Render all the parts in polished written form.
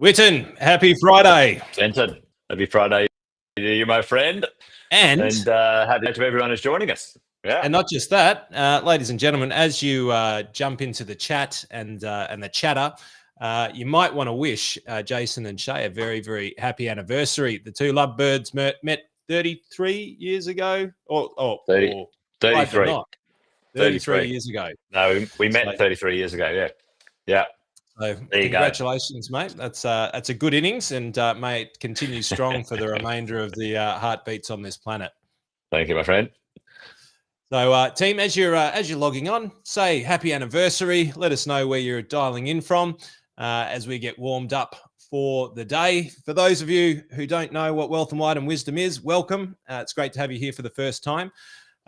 Witten, happy Friday. Fenton, happy Friday to you, my friend. And happy to everyone who's joining us. Yeah. And not just that, ladies and gentlemen, as you jump into the chat and the chatter, you might want to wish Jason and Shay a very, very happy anniversary. The two lovebirds met 33 years ago, or 33. 33 years ago. No, we met 33 years ago. Yeah. Yeah. So congratulations, mate. That's a good innings, and may it continue strong for the remainder of the heartbeats on this planet. Thank you, my friend. So, team, as you're logging on, say happy anniversary. Let us know where you're dialing in from as we get warmed up for the day. For those of you who don't know what Wealth and Wine and Wisdom is, welcome. It's great to have you here for the first time.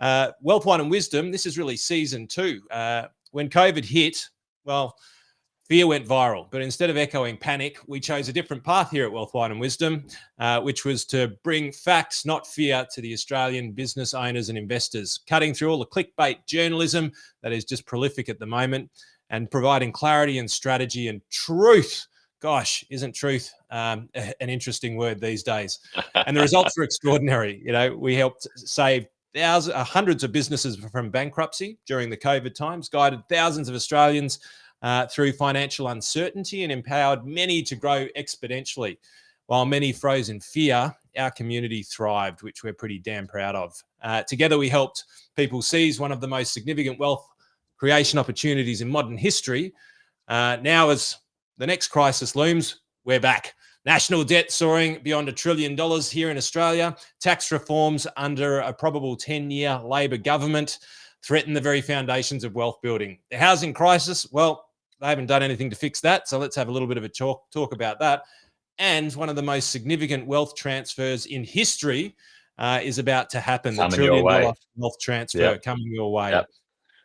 Wealth, Wine and Wisdom, this is really season 2. When COVID hit, well, fear went viral, but instead of echoing panic, we chose a different path here at Wealth, Wine and Wisdom, which was to bring facts, not fear, to the Australian business owners and investors, cutting through all the clickbait journalism that is just prolific at the moment and providing clarity and strategy and truth. Gosh, isn't truth an interesting word these days? And the results were extraordinary. You know, we helped save hundreds of businesses from bankruptcy during the COVID times, guided thousands of Australians through financial uncertainty, and empowered many to grow exponentially. While many froze in fear, our community thrived, which we're pretty damn proud of. Together, we helped people seize one of the most significant wealth creation opportunities in modern history. Now, as the next crisis looms, we're back. National debt soaring beyond $1 trillion here in Australia. Tax reforms under a probable 10-year Labor government threaten the very foundations of wealth building. The housing crisis, well, they haven't done anything to fix that, so let's have a little bit of a talk about that. And one of the most significant wealth transfers in history is about to happen. The $1 trillion wealth transfer coming your way. Yep.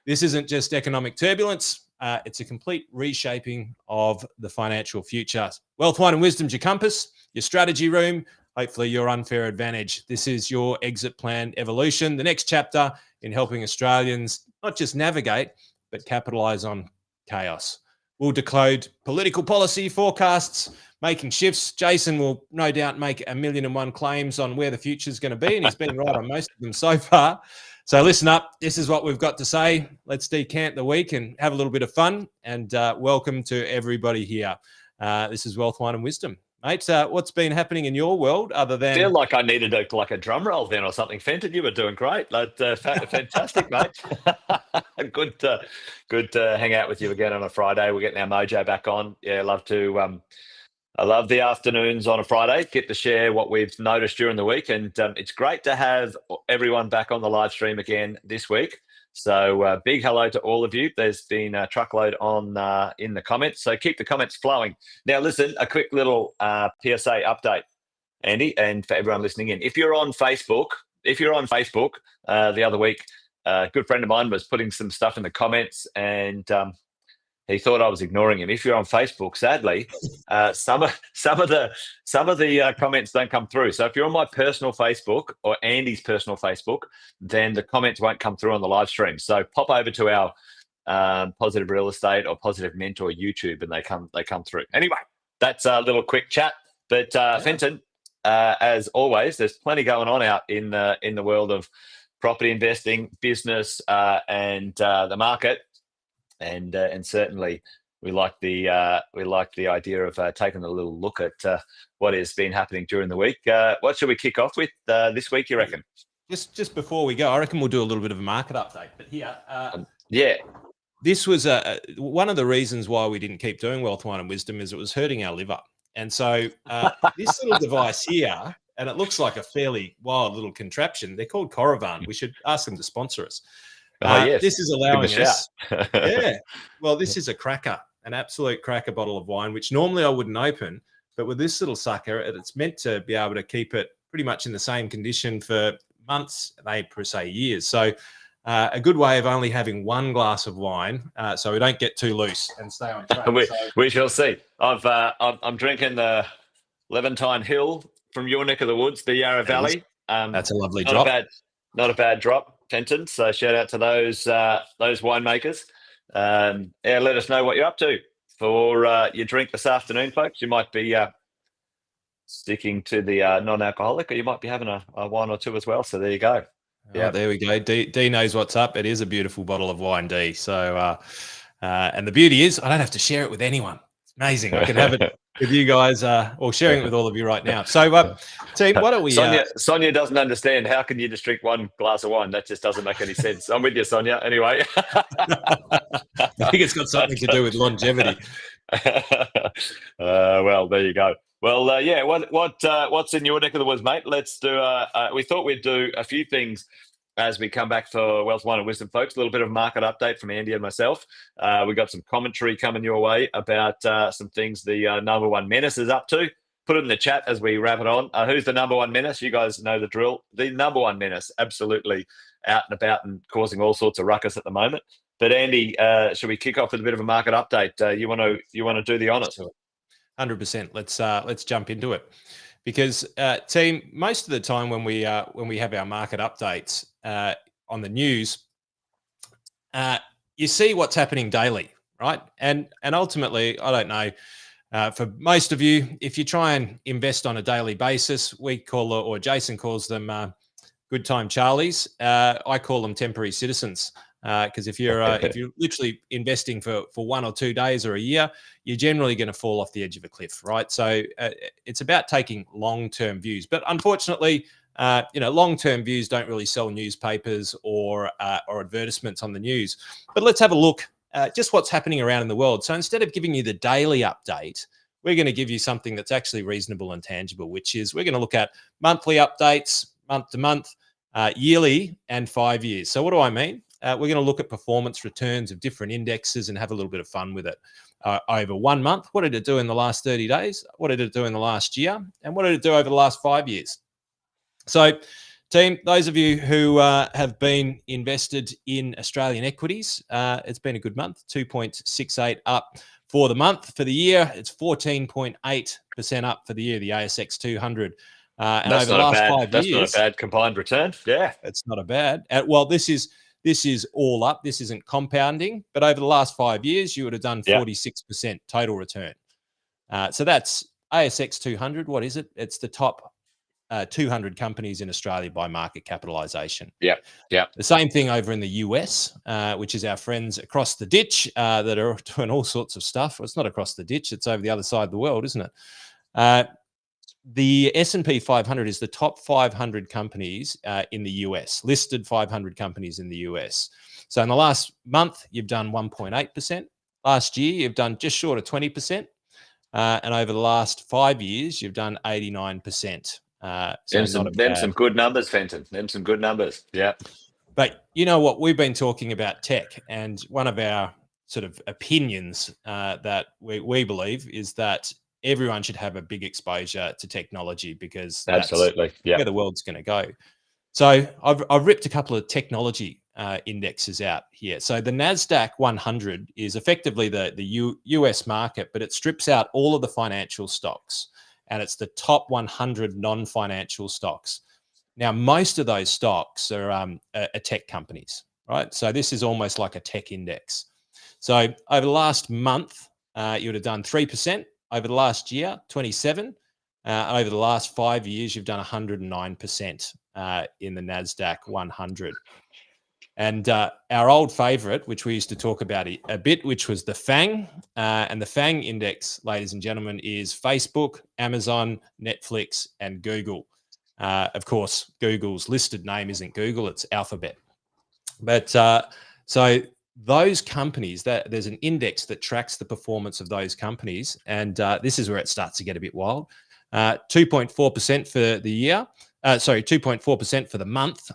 This isn't just economic turbulence. It's a complete reshaping of the financial future. Wealth, Wine and Wisdom's your compass, your strategy room, hopefully your unfair advantage. This is your exit plan evolution, the next chapter in helping Australians not just navigate, but capitalise on chaos. We'll decode political policy forecasts, making shifts. Jason will no doubt make 1,000,001 claims on where the future is going to be, and he's been right on most of them so far. So listen up. This is what we've got to say. Let's decant the week and have a little bit of fun. And welcome to everybody here. This is Wealth, Wine and Wisdom. Mate, what's been happening in your world other than... I feel like I needed a drum roll then or something. Fenton, you were doing great. Fantastic, mate. Good to hang out with you again on a Friday. We're getting our mojo back on. Yeah, I love the afternoons on a Friday, get to share what we've noticed during the week. And it's great to have everyone back on the live stream again this week. So big hello to all of you. There's been a truckload on in the comments, so keep the comments flowing. Now, listen, a quick little PSA update, Andy, and for everyone listening in. If you're on Facebook, the other week, a good friend of mine was putting some stuff in the comments, and he thought I was ignoring him. If you're on Facebook, sadly, some of the comments don't come through. So if you're on my personal Facebook or Andy's personal Facebook, then the comments won't come through on the live stream. So pop over to our Positive Real Estate or Positive Mentor YouTube, and they come through. Anyway, that's a little quick chat. But Fenton, as always, there's plenty going on out in the world of property investing, business, and the market. And certainly we like the idea of taking a little look at what has been happening during the week. What should we kick off with this week, you reckon? Just before we go, I reckon we'll do a little bit of a market update. But here, this was one of the reasons why we didn't keep doing Wealth, Wine and Wisdom is it was hurting our liver. And so this little device here, and it looks like a fairly wild little contraption. They're called Coravan. We should ask them to sponsor us. Yes. This is allowing us. Well, this is a cracker, an absolute cracker bottle of wine, which normally I wouldn't open. But with this little sucker, it's meant to be able to keep it pretty much in the same condition for months, per se years. So a good way of only having one glass of wine so we don't get too loose and stay on track. We shall see. I'm drinking the Levantine Hill from your neck of the woods, the Yarra Valley. That's a lovely drop. Not a bad drop, Fenton. So shout out to those winemakers. Let us know what you're up to for your drink this afternoon, folks. You might be sticking to the non-alcoholic, or you might be having a wine or two as well. So there you go. Oh, there we go. D knows what's up. It is a beautiful bottle of wine, D. So, and the beauty is I don't have to share it with anyone. It's amazing. I can have it with you guys, or sharing it with all of you right now. So, team, why don't we? Sonia doesn't understand. How can you just drink one glass of wine? That just doesn't make any sense. I'm with you, Sonia. Anyway, I think it's got something to do with longevity. Well, there you go. Well, yeah. What's in your neck of the woods, mate? Let's do. We thought we'd do a few things as we come back for Wealth, Wine and Wisdom, folks. A little bit of market update from Andy and myself. We got some commentary coming your way about some things the number one menace is up to. Put it in the chat as we wrap it on. Who's the number one menace? You guys know the drill. The number one menace, absolutely out and about and causing all sorts of ruckus at the moment. But Andy, should we kick off with a bit of a market update? You want to do the honours? 100%. Let's jump into it, because team, most of the time when we have our market updates on the news, you see what's happening daily, right? And ultimately, I don't know. For most of you, if you try and invest on a daily basis, we call, or Jason calls them, good time Charlies. I call them temporary citizens, because if you're literally investing for 1 or 2 days or a year, you're generally going to fall off the edge of a cliff, right? So it's about taking long-term views. But unfortunately, long-term views don't really sell newspapers or advertisements on the news. But let's have a look. Just what's happening around in the world. So instead of giving you the daily update, we're going to give you something that's actually reasonable and tangible, which is we're going to look at monthly updates, month to month, yearly, and 5 years. So what do I mean? We're going to look at performance returns of different indexes and have a little bit of fun with it. Over 1 month, what did it do in the last 30 days? What did it do in the last year? And what did it do over the last 5 years? So, team, those of you who have been invested in Australian equities, it's been a good month, 2.68 up for the month. For the year, it's 14.8% up for the year, the ASX 200. And that's over the last 5 years, that's not a bad combined return. Yeah, it's not a bad. Well, this is all up. This isn't compounding, but over the last 5 years, you would have done 46% total return. So that's ASX 200. What is it? It's the top 200 companies in Australia by market capitalization. Yeah. The same thing over in the US, which is our friends across the ditch that are doing all sorts of stuff. Well, it's not across the ditch; it's over the other side of the world, isn't it? The S&P 500 is the top 500 companies in the US, listed 500 companies in the US. So in the last month, you've done 1.8%. Last year, you've done just short of 20%. And over the last 5 years, you've done 89%. Them some good numbers, Fenton. Them some good numbers. Yeah. But you know what? We've been talking about tech, and one of our sort of opinions that we believe is that everyone should have a big exposure to technology, because absolutely, that's where the world's going to go. So I've ripped a couple of technology indexes out here. So the NASDAQ 100 is effectively the US market, but it strips out all of the financial stocks, and it's the top 100 non-financial stocks. Now, most of those stocks are tech companies, right? So this is almost like a tech index. So over the last month, you would have done 3%. Over the last year, 27%. Over the last 5 years, you've done 109% in the NASDAQ 100. And our old favorite, which we used to talk about a bit, which was the FANG. And the FANG index, ladies and gentlemen, is Facebook, Amazon, Netflix, and Google. Of course, Google's listed name isn't Google, it's Alphabet. But so those companies, there's an index that tracks the performance of those companies. And this is where it starts to get a bit wild. 2.4% for the year. 2.4% for the month.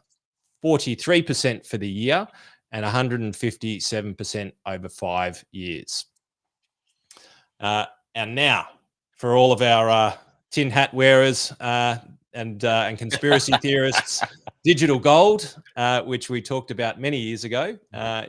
43% for the year, and 157% over 5 years. And now, for all of our tin hat wearers and conspiracy theorists, digital gold, which we talked about many years ago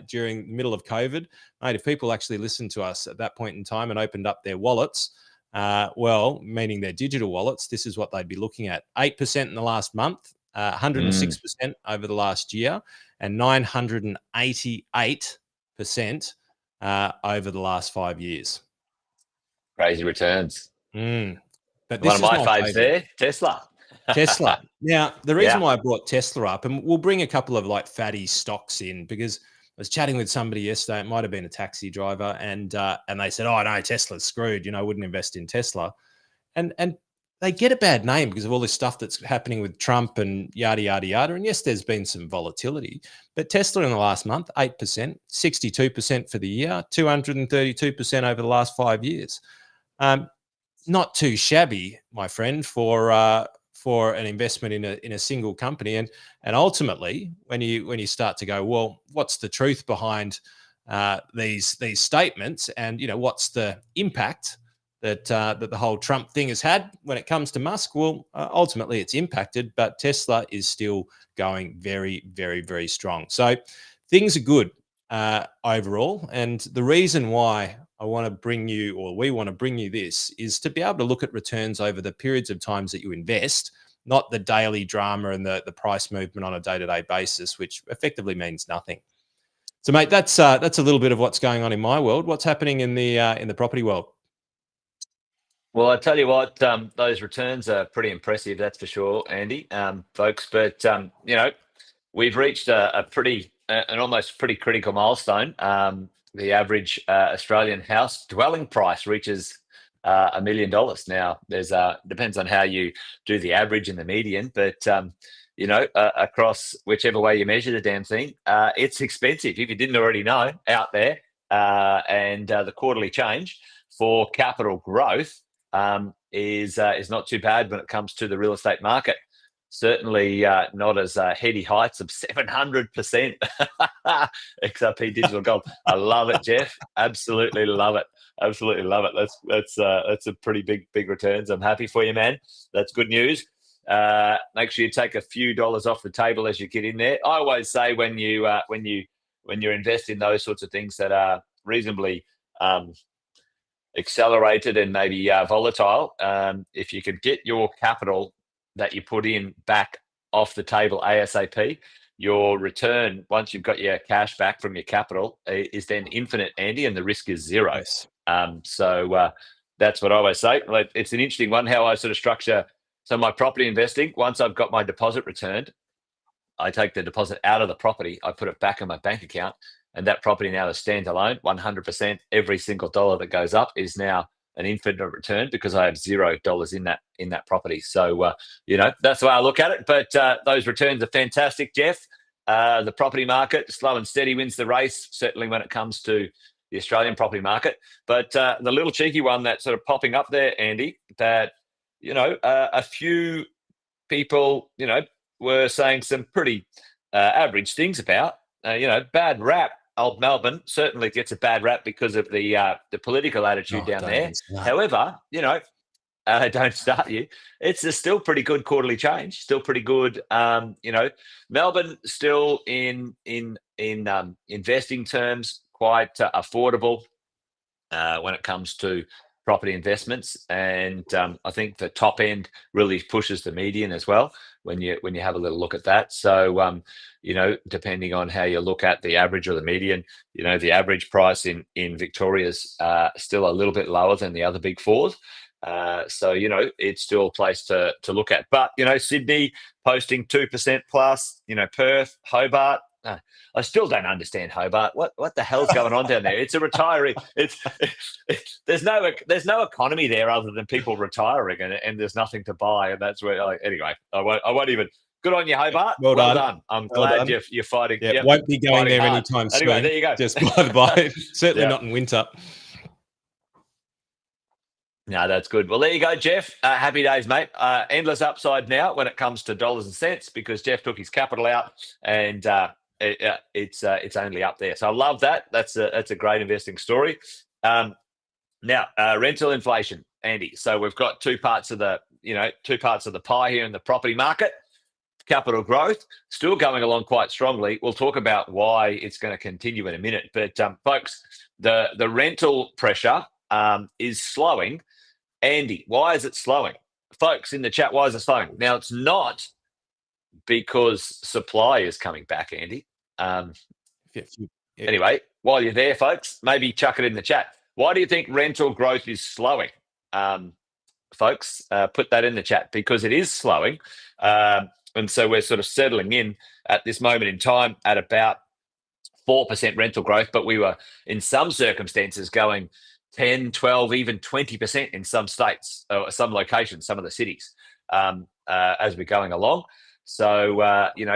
during the middle of COVID. Mate, if people actually listened to us at that point in time and opened up their wallets, meaning their digital wallets, this is what they'd be looking at. 8% in the last month. 106% over the last year, and 988% over the last 5 years. Crazy returns. But One this of is my my faves favorite. there, Tesla. Tesla. Now, the reason Yeah. why I brought Tesla up, and we'll bring a couple of like fatty stocks in, because I was chatting with somebody yesterday. It might have been a taxi driver, and they said, "Oh no, Tesla's screwed. I wouldn't invest in Tesla." And they get a bad name because of all this stuff that's happening with Trump and yada yada yada. And yes, there's been some volatility, but Tesla in the last month, 8%, 62% for the year, 232% over the last 5 years. Not too shabby, my friend, for an investment in a single company. And ultimately, when you start to go, well, what's the truth behind these statements, and what's the impact that the whole Trump thing has had when it comes to Musk? Well, ultimately, it's impacted, but Tesla is still going very, very, very strong. So things are good overall, and the reason why we want to bring you this is to be able to look at returns over the periods of times that you invest, not the daily drama and the price movement on a day-to-day basis, which effectively means nothing. So, mate, that's a little bit of what's going on in my world. What's happening in the property world? Well, I tell you what, those returns are pretty impressive, that's for sure, Andy, folks. But we've reached an almost pretty critical milestone. The average Australian house dwelling price reaches $1 million. Now, there's depends on how you do the average and the median, but across whichever way you measure the damn thing, it's expensive. If you didn't already know, out there, and the quarterly change for capital growth is not too bad when it comes to the real estate market. Certainly not as heady heights of 700% XRP digital gold. I love it, Jeff. Absolutely love it. Absolutely love it. That's a pretty big returns. I'm happy for you, man. That's good news. Make sure you take a few dollars off the table as you get in there. I always say when you invest in those sorts of things that are reasonably accelerated and maybe volatile, if you could get your capital that you put in back off the table ASAP, your return, once you've got your cash back from your capital, is then infinite, Andy, and the risk is zero. Yes. So that's what I always say. Like, it's an interesting one, how I sort of structure. So my property investing, once I've got my deposit returned, I take the deposit out of the property, I put it back in my bank account, and that property now is standalone, 100%. Every single dollar that goes up is now an infinite return because I have $0 in that property. So that's the way I look at it. But those returns are fantastic, Jeff. The property market, slow and steady wins the race, certainly when it comes to the Australian property market. But the little cheeky one that's sort of popping up there, Andy, that a few people were saying some pretty average things about. Bad rap. Old Melbourne certainly gets a bad rap because of the political attitude down there. However, don't start you. It's still pretty good quarterly change. Still pretty good. Melbourne still in investing terms quite affordable when it comes to property investments, and I think the top end really pushes the median as well when you have a little look at that. So depending on how you look at the average or the median, the average price in Victoria's still a little bit lower than the other big fours. So it's still a place to look at. But Sydney posting 2% plus. Perth, Hobart. I still don't understand Hobart. What the hell's going on down there? It's a retiree. There's no economy there other than people retiring, and there's nothing to buy, and that's where. Anyway, I won't even. Good on you, Hobart. Well done. I'm glad you're fighting. Yeah, won't be going there hard. anytime soon. Anyway, there you go. Just by the by, certainly not in winter. No, that's good. Well, there you go, Jeff. Happy days, mate. Endless upside now when it comes to dollars and cents because Jeff took his capital out, and it's only up there. So I love that. That's a great investing story. Now, rental inflation, Andy. So we've got two parts of the pie here in the property market. Capital growth still going along quite strongly. We'll talk about why it's going to continue in a minute. But folks, the rental pressure is slowing. Andy, why is it slowing? Folks in the chat, why is it slowing? Now, it's not because supply is coming back, Andy. Anyway, while you're there, folks, maybe chuck it in the chat. Why do you think rental growth is slowing? Folks, put that in the chat, because it is slowing. And so we're sort of settling in at this moment in time at about 4% rental growth, but we were in some circumstances going 10, 12, even 20% in some states, or some locations, some of the cities, as we're going along. So,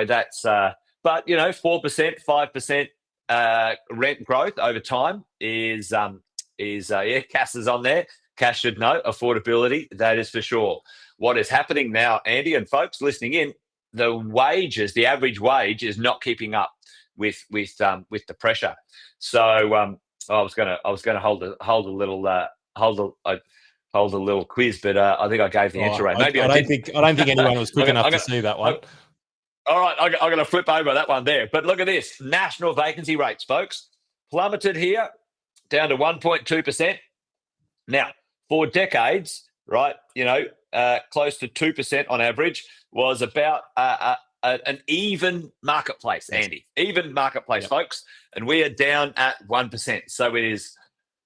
that's, but, 4%, 5% rent growth over time is Cass is on there. Cash should know affordability, that is for sure. What is happening now, Andy, and folks listening in, the average wage is not keeping up with the pressure. So I was gonna hold a little quiz, but I think I gave the answer right. Maybe I don't think anyone was quick enough to see that one. All right, I'm going to flip over that one there. But look at this. National vacancy rates, folks, plummeted here down to 1.2%. Now, for decades, right, close to 2% on average was about an even marketplace, Andy. Even marketplace, folks. And we are down at 1%. So it is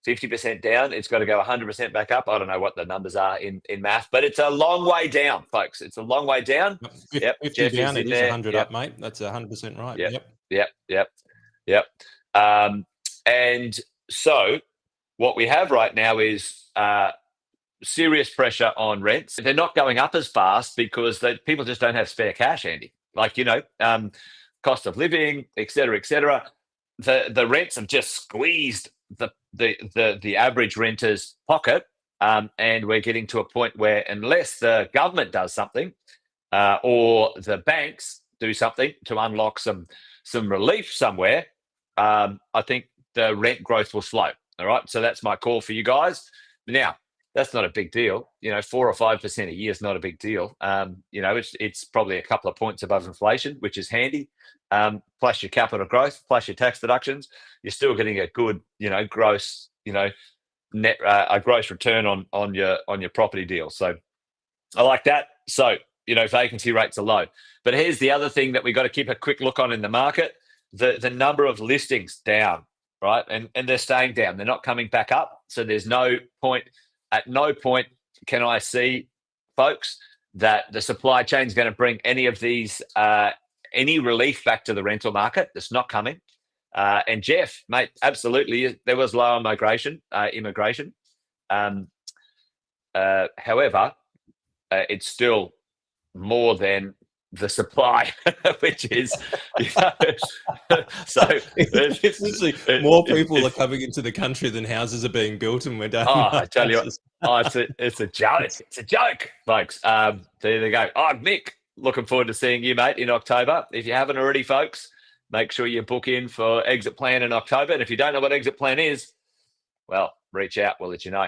50% down. It's got to go 100% back up. I don't know what the numbers are in math, but it's a long way down, folks. It's a long way down. 50 Jeff down, is it is 100 up, mate. That's 100% right. Yep. And so what we have right now is serious pressure on rents. They're not going up as fast because people just don't have spare cash, Andy. Like, cost of living, et cetera, et cetera. The rents have just squeezed the average renter's pocket, and we're getting to a point where, unless the government does something or the banks do something to unlock some relief somewhere, I think the rent growth will slow. All right, so that's my call for you guys. Now, that's not a big deal. 4 or 5% a year is not a big deal. It's probably a couple of points above inflation, which is handy. Plus your capital growth, plus your tax deductions, you're still getting a good, gross, net, a gross return on your property deal. So I like that. So, vacancy rates are low. But here's the other thing that we got to keep a quick look on in the market: the number of listings down, right? And they're staying down. They're not coming back up. So there's no point. At no point can I see, folks, that the supply chain is going to bring any of these, any relief back to the rental market. That's not coming. And Jeff, mate, absolutely, there was lower immigration. However, it's still more than the supply, which is, so it's literally more people are coming into the country than houses are being built, and we're done. I tell you, it's a joke. It's a joke, folks. There they go. Oh, Mick, looking forward to seeing you, mate, in October. If you haven't already, folks, make sure you book in for Exit Plan in October. And if you don't know what Exit Plan is, well, reach out. We'll let you know.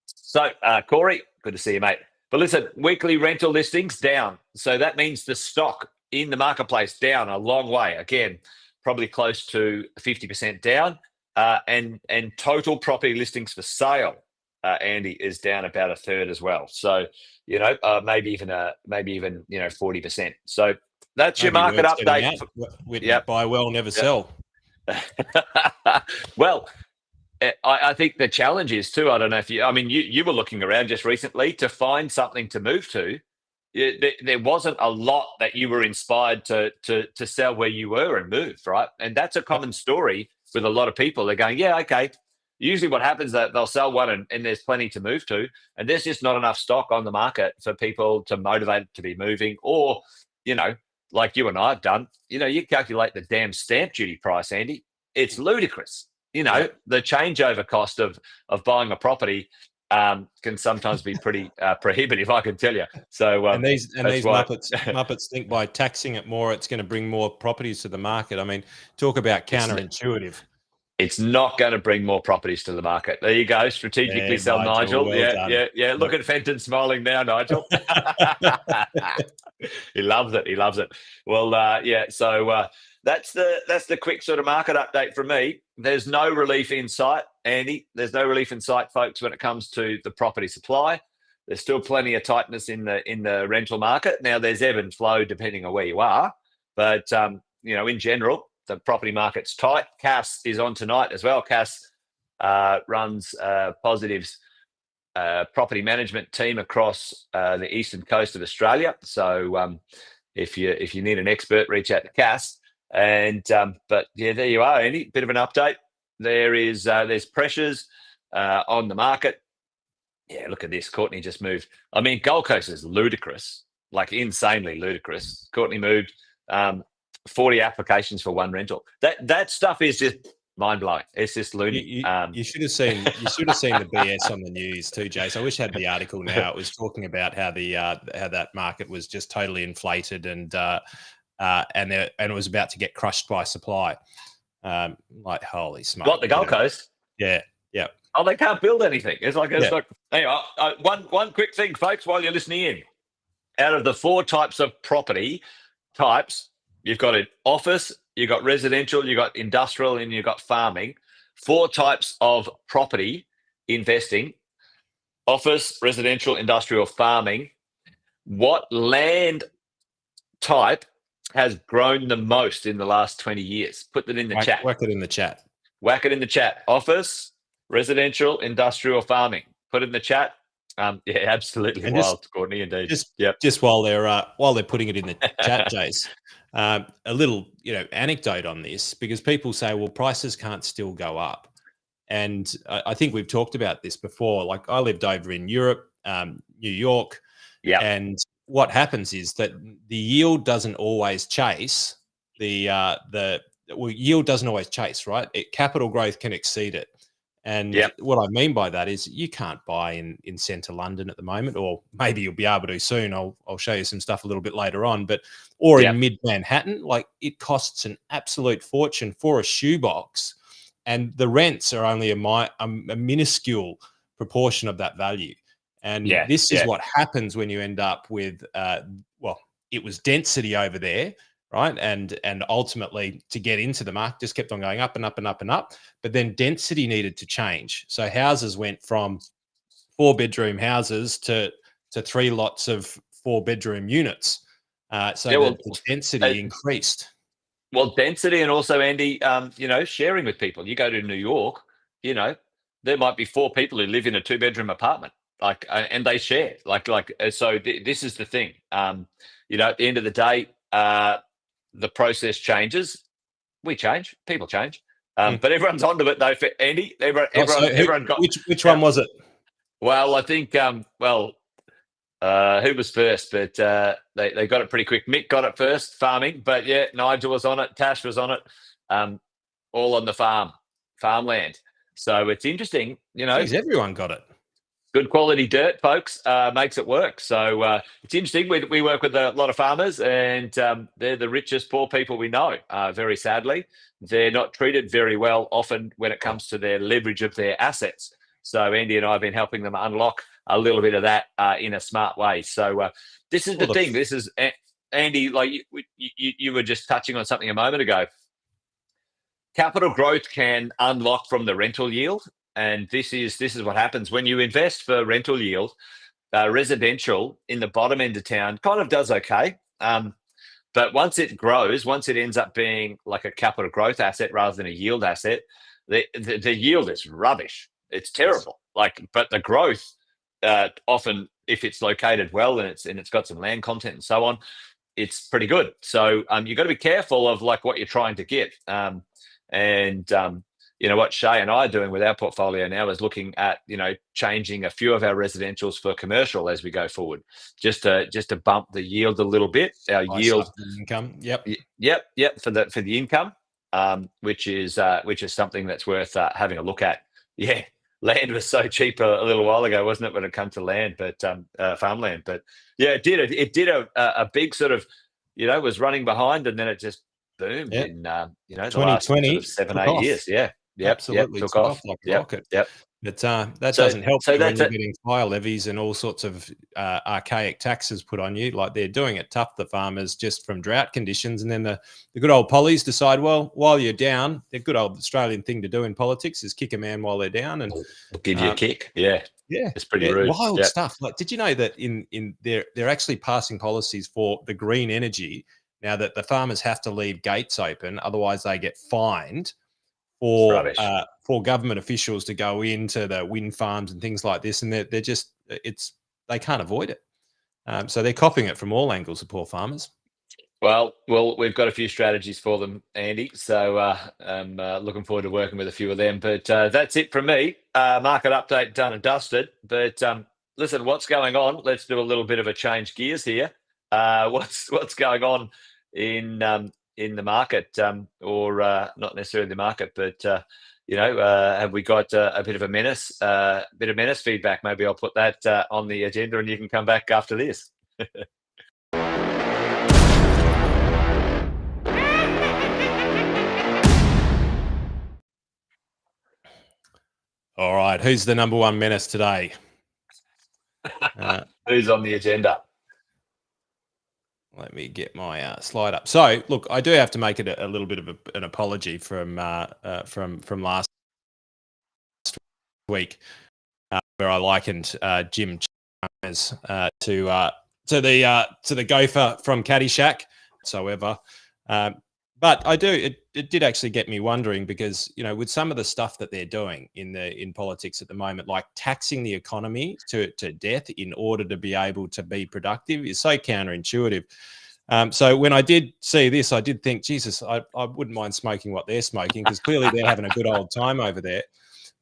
So, Corey, good to see you, mate. But listen, weekly rental listings down. So that means the stock in the marketplace down a long way. Again, probably close to 50% down. And total property listings for sale, Andy, is down about a third as well. So, maybe even 40%. So that's your market update. Buy well, never sell. Well, I think the challenge is too, I don't know if you were looking around just recently to find something to move to. There wasn't a lot that you were inspired to sell where you were and move, right? And that's a common story with a lot of people. They're going, yeah, okay. Usually what happens is that they'll sell one and there's plenty to move to, and there's just not enough stock on the market for people to motivate to be moving. Or, like you and I have done, you calculate the damn stamp duty price, Andy. It's ludicrous. The changeover cost of buying a property can sometimes be pretty prohibitive, I can tell you. So and these Muppets think by taxing it more, it's going to bring more properties to the market. I mean, talk about counterintuitive. It's not going to bring more properties to the market. There you go. Strategically sell, Nigel. Well yeah. Look at Fenton smiling now, Nigel. He loves it. Well, so that's the quick sort of market update from me. There's no relief in sight, Andy. There's no relief in sight, folks, when it comes to the property supply. There's still plenty of tightness in the rental market. Now, there's ebb and flow depending on where you are, but in general, the property market's tight. Cass is on tonight as well. Cass, runs Positive's property management team across the eastern coast of Australia. So if you need an expert, reach out to Cass. And but yeah, there you are, Andy. Bit of an update. There's pressures on the market. Yeah, look at this. Courtney just moved. I mean, Gold Coast is ludicrous, like insanely ludicrous. Courtney moved 40 applications for one rental. That stuff is just mind blowing. It's just loony. You should have seen the BS on the news too, Jace. I wish I had the article now. It was talking about how that market was just totally inflated and it was about to get crushed by supply. Like holy smoke! What, the Gold Coast? Yeah. Oh, they can't build anything. It's like anyway. One quick thing, folks, while you're listening in. Out of the 4 types of property types, you've got an office, you've got residential, you've got industrial, and you've got farming. 4 types of property investing: office, residential, industrial, farming. What land type has grown the most in the last 20 years? Put that in the chat. Whack it in the chat. Whack it in the chat. Office, residential, industrial, farming. Put it in the chat. Yeah, absolutely and wild, Courtney. Indeed. Just while they're putting it in the chat, Jace, a little anecdote on this, because people say, well, prices can't still go up, and I think we've talked about this before. Like I lived over in Europe, New York, and what happens is that the yield doesn't always chase yield doesn't always chase, right? Capital growth can exceed it. And what I mean by that is you can't buy in centre London at the moment, or maybe you'll be able to soon. I'll show you some stuff a little bit later on, or in mid Manhattan, like it costs an absolute fortune for a shoebox, and the rents are only a minuscule proportion of that value. And this is what happens when you end up with, it was density over there, right? And ultimately to get into the market just kept on going up and up and up and up. But then density needed to change. So houses went from 4-bedroom houses to 3 lots of 4-bedroom units. The density increased. Well, density, and also, Andy, sharing with people. You go to New York, there might be 4 people who live in a 2-bedroom apartment, and they share. So this is the thing. At the end of the day, the process changes. We change. People change. But everyone's onto it, though. For Andy, everyone got. Which one was it? Well, I think. Who was first? But they got it pretty quick. Mick got it first, farming. But yeah, Nigel was on it. Tash was on it. All on the farmland. So it's interesting. Jeez, everyone got it. Good quality dirt, folks, makes it work. So it's interesting. We work with a lot of farmers, and they're the richest poor people we know, very sadly. They're not treated very well often when it comes to their leverage of their assets. So Andy and I have been helping them unlock a little bit of that in a smart way. So this is the thing. This is, Andy, like you were just touching on something a moment ago. Capital growth can unlock from the rental yield. And this is what happens when you invest for rental yield. Residential in the bottom end of town kind of does okay, but once it grows, once it ends up being like a capital growth asset rather than a yield asset, the yield is rubbish. It's terrible. But the growth often, if it's located well and it's got some land content and so on, it's pretty good. So you've got to be careful of what you're trying to get. What Shay and I are doing with our portfolio now is looking at, changing a few of our residentials for commercial as we go forward, just to bump the yield a little bit. Our yield income. Yep. For the income, which is something that's worth having a look at. Yeah. Land was so cheap a little while ago, wasn't it, when it comes to land, but farmland. But yeah, it did a big sort of, was running behind, and then it just boomed in the last sort of 7-8 years. Yeah. Yep, absolutely took off like a rocket. Yep. But that doesn't help when you're getting fire levies and all sorts of archaic taxes put on you. Like they're doing it tough, the farmers, just from drought conditions. And then the good old pollies decide, well, while you're down, the good old Australian thing to do in politics is kick a man while they're down and give you a kick. Yeah, it's pretty rude. Wild stuff. Like, did you know that in they're actually passing policies for the green energy now, that the farmers have to leave gates open, otherwise they get fined for government officials to go into the wind farms and things like this, and they're just they can't avoid it. So they're copying it from all angles, the poor farmers. Well, we've got a few strategies for them, Andy. So I'm looking forward to working with a few of them. But that's it from me. Market update done and dusted. But listen, what's going on? Let's do a little bit of a change gears here. What's going on in the market, or not necessarily the market, but have we got a bit of a menace feedback? Maybe I'll put that on the agenda, and you can come back after this. All right, who's the number one menace today? Who's on the agenda? Let me get my slide up. So, look, I do have to make it a little bit of an apology from last week, where I likened Jim Chalmers to the gopher from Caddyshack. However, but it did actually get me wondering, because with some of the stuff that they're doing in politics at the moment, like taxing the economy to death in order to be able to be productive, is so counterintuitive. So when I did see this, I did think, Jesus, I wouldn't mind smoking what they're smoking, because clearly they're having a good old time over there.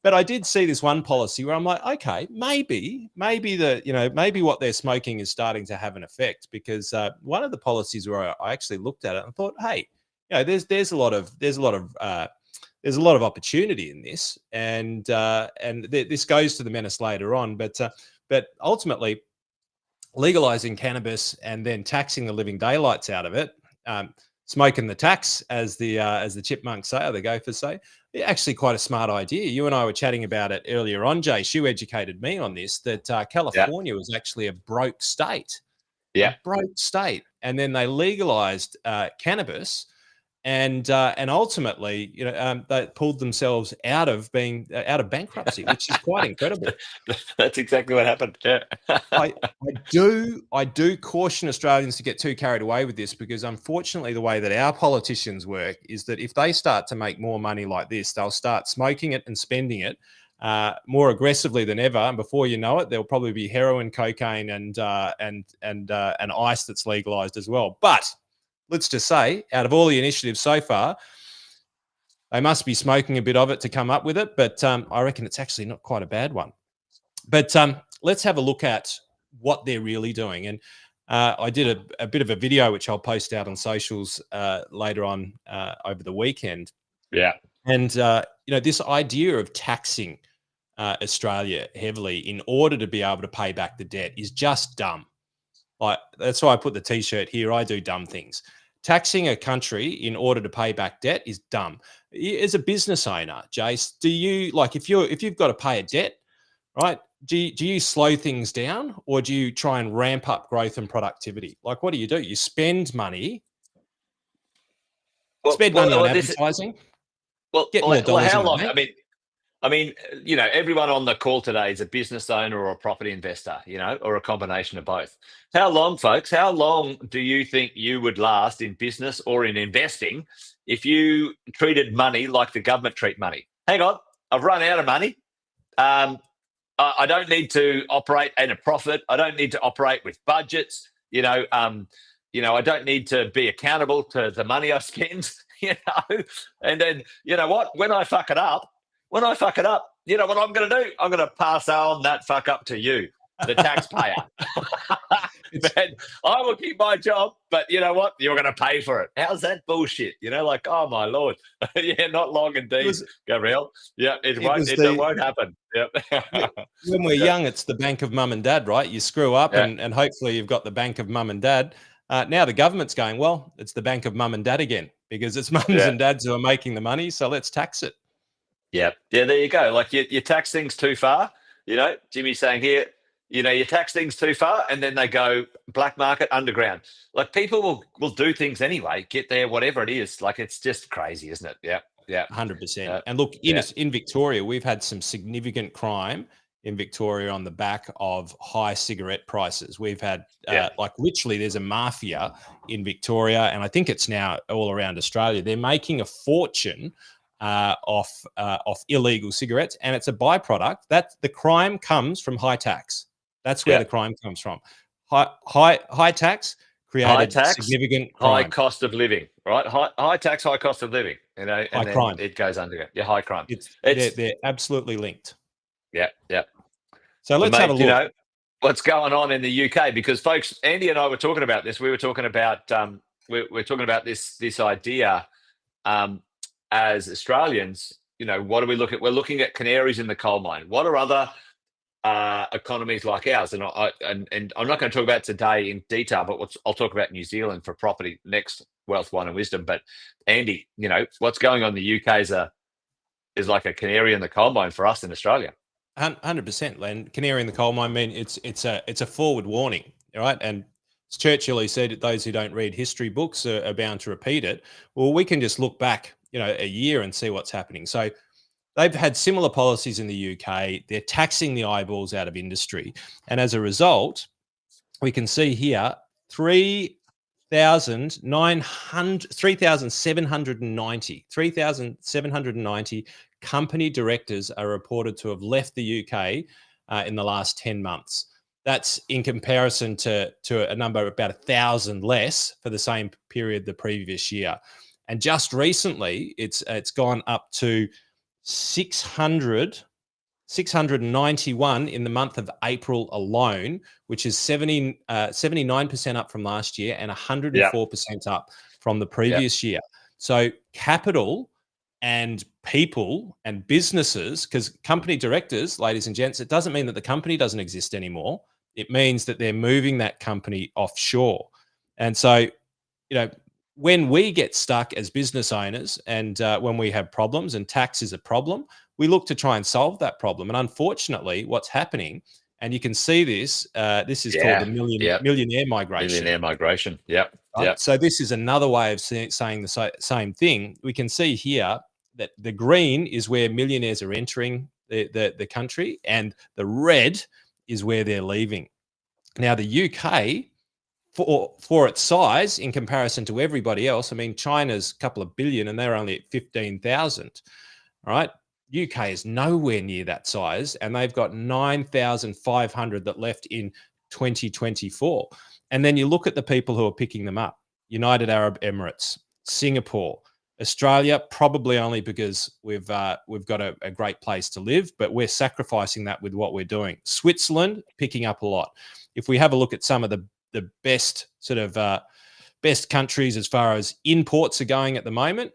But I did see this one policy where I'm like, okay, maybe what they're smoking is starting to have an effect, because one of the policies where I actually looked at it and thought, hey, there's a lot of opportunity in this, and this goes to the menace later on, but ultimately legalizing cannabis and then taxing the living daylights out of it, smoking the tax, as the chipmunks say, or the gophers say, actually quite a smart idea. You and I were chatting about it earlier on, Jace. You educated me on this, that California was actually a broke state. Yeah, a broke state, and then they legalized cannabis, and ultimately, they pulled themselves out of bankruptcy, which is quite incredible. That's exactly what happened. Yeah. I do caution Australians to get too carried away with this, because unfortunately the way that our politicians work is that if they start to make more money like this, they'll start smoking it and spending it more aggressively than ever, and before you know it, there'll probably be heroin, cocaine, and ice that's legalized as well. But let's just say, out of all the initiatives so far, they must be smoking a bit of it to come up with it. But I reckon it's actually not quite a bad one. But let's have a look at what they're really doing. And I did a bit of a video, which I'll post out on socials later on over the weekend. Yeah. And, this idea of taxing Australia heavily in order to be able to pay back the debt is just dumb. Like, that's why I put the T-shirt here. I do dumb things. Taxing a country in order to pay back debt is dumb. As a business owner, Jace, do you, like, if you've got to pay a debt, right? Do you slow things down, or do you try and ramp up growth and productivity? Like, what do? You spend money, on advertising. Get more dollars how long? I mean, everyone on the call today is a business owner or a property investor, or a combination of both. How long, folks? How long do you think you would last in business or in investing if you treated money like the government treat money? Hang on, I've run out of money. I don't need to operate at a profit. I don't need to operate with budgets. I don't need to be accountable to the money I spend. And then what? When I fuck it up, you know what I'm going to do? I'm going to pass on that fuck up to you, the taxpayer. Man, I will keep my job, but you know what? You're going to pay for it. How's that bullshit? Like, oh my Lord. Yeah, not long indeed, Gabrielle. Yeah, it won't happen. Yep. When we're young, it's the bank of mum and dad, right? You screw up and hopefully you've got the bank of mum and dad. Now the government's going, well, it's the bank of mum and dad again, because it's mums and dads who are making the money. So let's tax it. Yeah. Yeah, there you go. Like you tax things too far. Jimmy's saying here, you tax things too far and then they go black market, underground. Like, people will do things anyway, get there, whatever it is. Like, it's just crazy, isn't it? Yeah. Yeah. 100%. And look, in Victoria, we've had some significant crime in Victoria on the back of high cigarette prices. We've had like, literally, there's a mafia in Victoria, and I think it's now all around Australia. They're making a fortune off illegal cigarettes, and it's a byproduct. That the crime comes from high tax. That's where the crime comes from. High tax created significant crime. High cost of living, right? High tax, high cost of living. And then crime. it goes under. Yeah, high crime. They're absolutely linked. Yeah. So let's have a look. What's going on in the UK? Because folks, Andy and I were talking about this. We were talking about we're talking about this idea as Australians. What do we look at? We're looking at canaries in the coal mine. What are other economies like ours? And I'm not going to talk about today in detail, but I'll talk about New Zealand for property next. Wealth, Wine and Wisdom. But Andy, what's going on in the UK is like a canary in the coal mine for us in Australia. 100%, Len. Canary in the coal mine. I mean, it's a forward warning, right? And as Churchill, he said that those who don't read history books are bound to repeat it. Well, we can just look back, a year and see what's happening. So they've had similar policies in the UK. They're taxing the eyeballs out of industry, and as a result, we can see here 3,790 company directors are reported to have left the UK in the last 10 months. That's in comparison to a number of about 1,000 less for the same period the previous year. And just recently, it's gone up to 691 in the month of April alone, which is 79% up from last year and 104% up from the previous year. So capital and people and businesses, because company directors, ladies and gents, it doesn't mean that the company doesn't exist anymore. It means that they're moving that company offshore. And so, when we get stuck as business owners and when we have problems and tax is a problem, we look to try and solve that problem. And unfortunately, what's happening, and you can see this, this is called the millionaire migration. Millionaire migration, yep. So this is another way of saying the same thing. We can see here that the green is where millionaires are entering the country, and the red is where they're leaving. Now, the UK, for its size in comparison to everybody else, I mean, China's a couple of billion and they're only at 15,000, right? UK is nowhere near that size, and they've got 9,500 that left in 2024. And then you look at the people who are picking them up: United Arab Emirates, Singapore, Australia, probably only because we've got a great place to live, but we're sacrificing that with what we're doing. Switzerland picking up a lot. If we have a look at some of the best best countries as far as imports are going at the moment,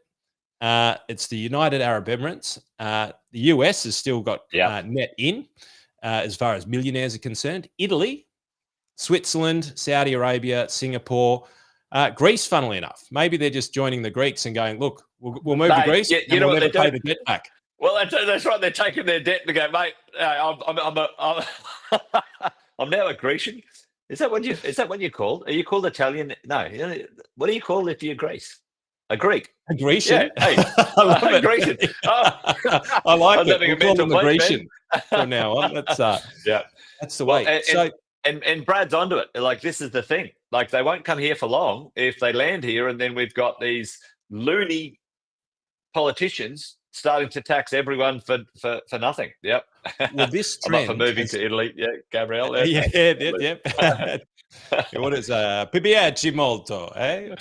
it's the United Arab Emirates. The US has still got net in as far as millionaires are concerned. Italy, Switzerland, Saudi Arabia, Singapore, Greece, funnily enough. Maybe they're just joining the Greeks and going, look, we'll move to Greece and we'll never pay the debt back. Well, that's right. They're taking their debt and go, mate, I'm now a Grecian. Is that what you're called? Are you called Italian? No. What are you called if you're Greece? A Greek. A Grecian? Yeah. Hey, I love it. Grecian. Oh. I like it. We'll call them a Grecian from now on. That's the way. And Brad's onto it. Like, this is the thing. Like, they won't come here for long if they land here, and then we've got these loony politicians starting to tax everyone for nothing. Yep. Well, this trend for moving to Italy. Yeah, Gabrielle. Yep. What is Pipiaci molto, eh?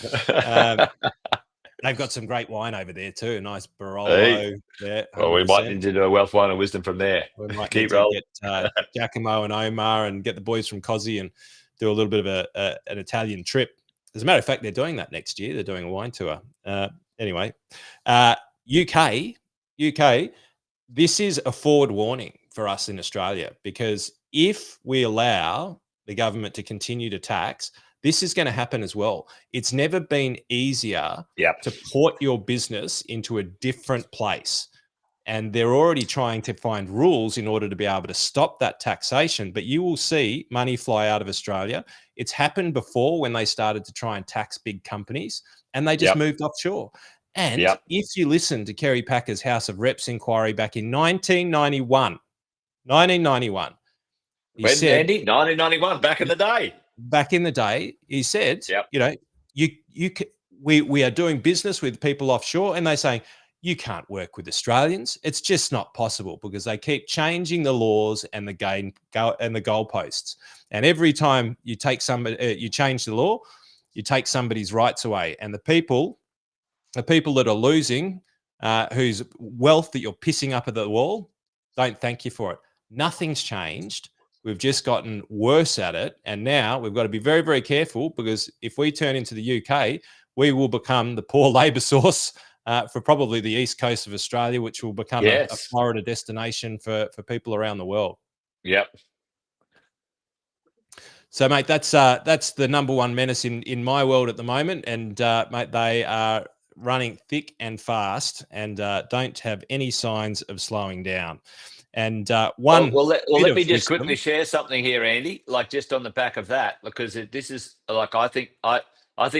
They've got some great wine over there too. A nice Barolo. There. Well, we might need to do a Wealth, Wine and Wisdom from there. We might keep rolling. Get Giacomo and Omar and get the boys from Cozzy and do a little bit of an Italian trip. As a matter of fact, they're doing that next year. They're doing a wine tour. Anyway, UK, this is a forward warning for us in Australia, because if we allow the government to continue to tax, this is going to happen as well. It's never been easier to port your business into a different place. And they're already trying to find rules in order to be able to stop that taxation. But you will see money fly out of Australia. It's happened before when they started to try and tax big companies, and they just moved offshore. And if you listen to Kerry Packer's House of Reps inquiry back in 1991, he said, Andy, 1991, back in the day. Back in the day, he said, we are doing business with people offshore, and they're saying, you can't work with Australians. It's just not possible because they keep changing the laws and the goalposts. And every time you take you change the law, you take somebody's rights away. And the people that are losing, whose wealth that you're pissing up at the wall, don't thank you for it. Nothing's changed. We've just gotten worse at it. And now we've got to be very, very careful, because if we turn into the UK, we will become the poor labour source for probably the east coast of Australia, which will become a Florida destination for people around the world. Yep. So, mate, that's the number one menace in my world at the moment. And, mate, they are running thick and fast and don't have any signs of slowing down. And let me just quickly share something here, Andy, like just on the back of that, because this is like, I think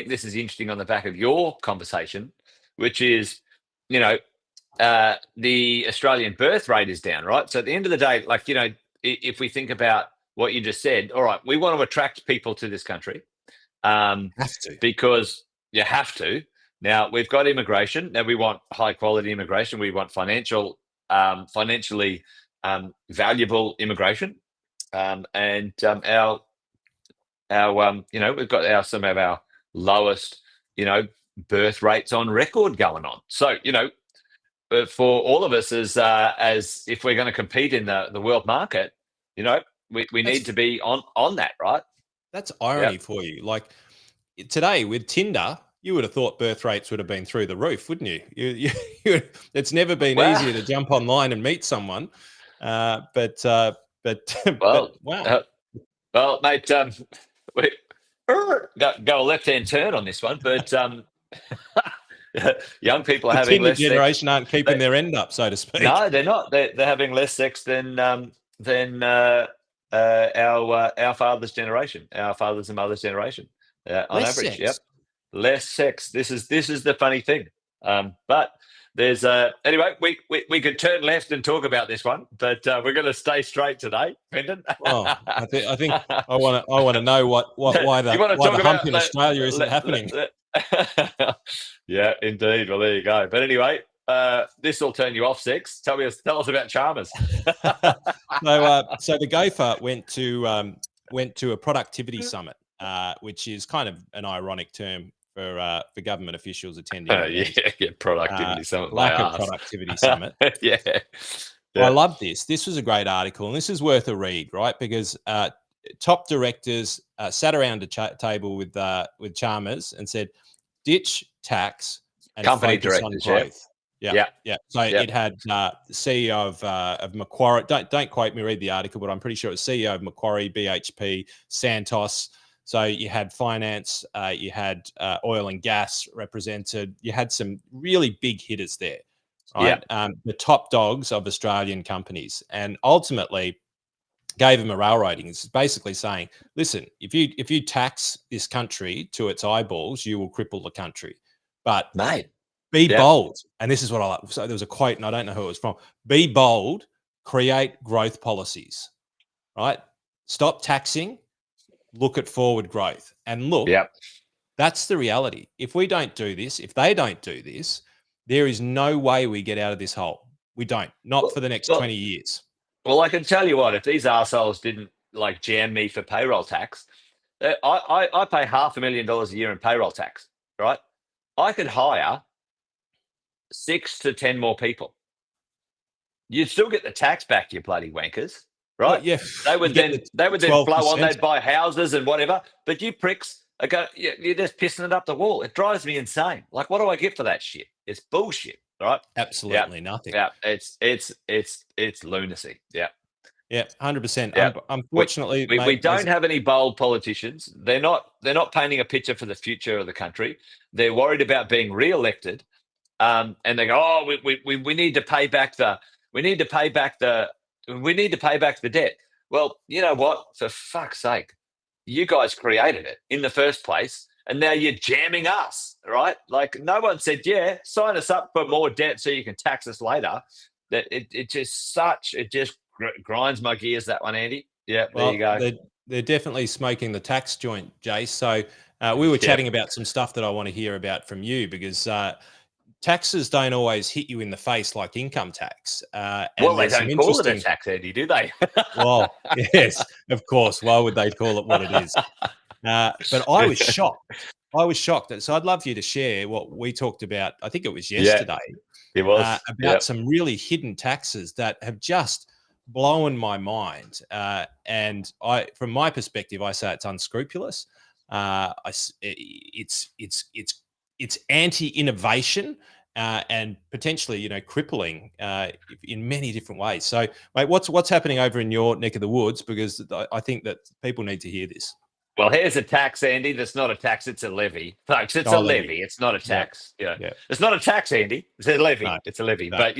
this is interesting on the back of your conversation, which is, the Australian birth rate is down, right? So at the end of the day, like, if we think about what you just said, all right, we want to attract people to this country, because you have to. Now we've got immigration. Now we want high quality immigration. We want financially valuable immigration, and our we've got some of our lowest birth rates on record going on. So for all of us as if we're going to compete in the world market, we need to be on that, right? That's irony for you. Like today with Tinder, you would have thought birth rates would have been through the roof, wouldn't you? It's never been easier to jump online and meet someone. But wow. Well, mate, we go a left-hand turn on this one, but young people are having less generation aren't keeping their end up, so to speak. No, they're not. They're having less sex than our father's generation, our fathers and mothers' generation, on average. Sex. Yep, less sex. This is the funny thing. But there's anyway, we could turn left and talk about this one, but we're going to stay straight today, Brendan. I think I want to know why the hump in Australia isn't happening. Yeah, indeed. Well, there you go. But anyway, this will turn you off sex. Tell us about Chalmers. So the gopher went to a productivity summit, which is kind of an ironic term for government officials attending. Productivity summit. Lack of productivity summit. Yeah. I love this. This was a great article, and this is worth a read, right? Because top directors sat around a table with Chalmers and said, "Ditch tax and company focus directors, on growth." Yeah. So it had the CEO of Macquarie. Don't quote me. Read the article, but I'm pretty sure it was CEO of Macquarie, BHP, Santos. So you had finance, you had oil and gas represented. You had some really big hitters there, right? Yeah. The top dogs of Australian companies, and ultimately gave them a rail rating. It's basically saying, listen, if you tax this country to its eyeballs, you will cripple the country. But mate, be bold. And this is what I like. So there was a quote, and I don't know who it was from. Be bold, create growth policies, right? Stop taxing. Look at forward growth, and look, that's the reality. If we don't do this, if they don't do this, there is no way we get out of this hole. We don't, not for the next 20 years. Well, I can tell you what, if these arseholes didn't like jam me for payroll tax, I pay $500,000 a year in payroll tax, right? I could hire 6 to 10 more people. You'd still get the tax back, you bloody wankers. Right? Well, yeah, they would then flow on. They'd buy houses and whatever. But you pricks you're just pissing it up the wall. It drives me insane. Like, what do I get for that shit? It's bullshit, right? Absolutely nothing. Yeah, it's lunacy. Yeah, 100%. Yeah. Unfortunately, we don't have any bold politicians. They're not painting a picture for the future of the country. They're worried about being re-elected, and they go, "Oh, we need to pay back the debt." Well, you know what? For fuck's sake, you guys created it in the first place, and now you're jamming us, right? Like, no one said, "Yeah, sign us up for more debt so you can tax us later." That it just grinds my gears, that one, Andy. Yeah, there you go. They're definitely smoking the tax joint, Jace. So we were chatting about some stuff that I want to hear about from you, because taxes don't always hit you in the face like income tax. Well, and they there's some don't call it a interesting. tax, Andy, do they? Well, yes, of course. Why would they call it what it is? But I was shocked. So I'd love you to share what we talked about. I think it was yesterday. It was about some really hidden taxes that have just blown my mind. And from my perspective, I say it's unscrupulous. It's anti-innovation and potentially, crippling in many different ways. So, mate, what's happening over in your neck of the woods? Because I think that people need to hear this. Well, here's a tax, Andy. That's not a tax. It's a levy. Folks, it's a levy. It's not a tax. Yeah. It's not a tax, Andy. It's a levy. No. It's a levy. No. But,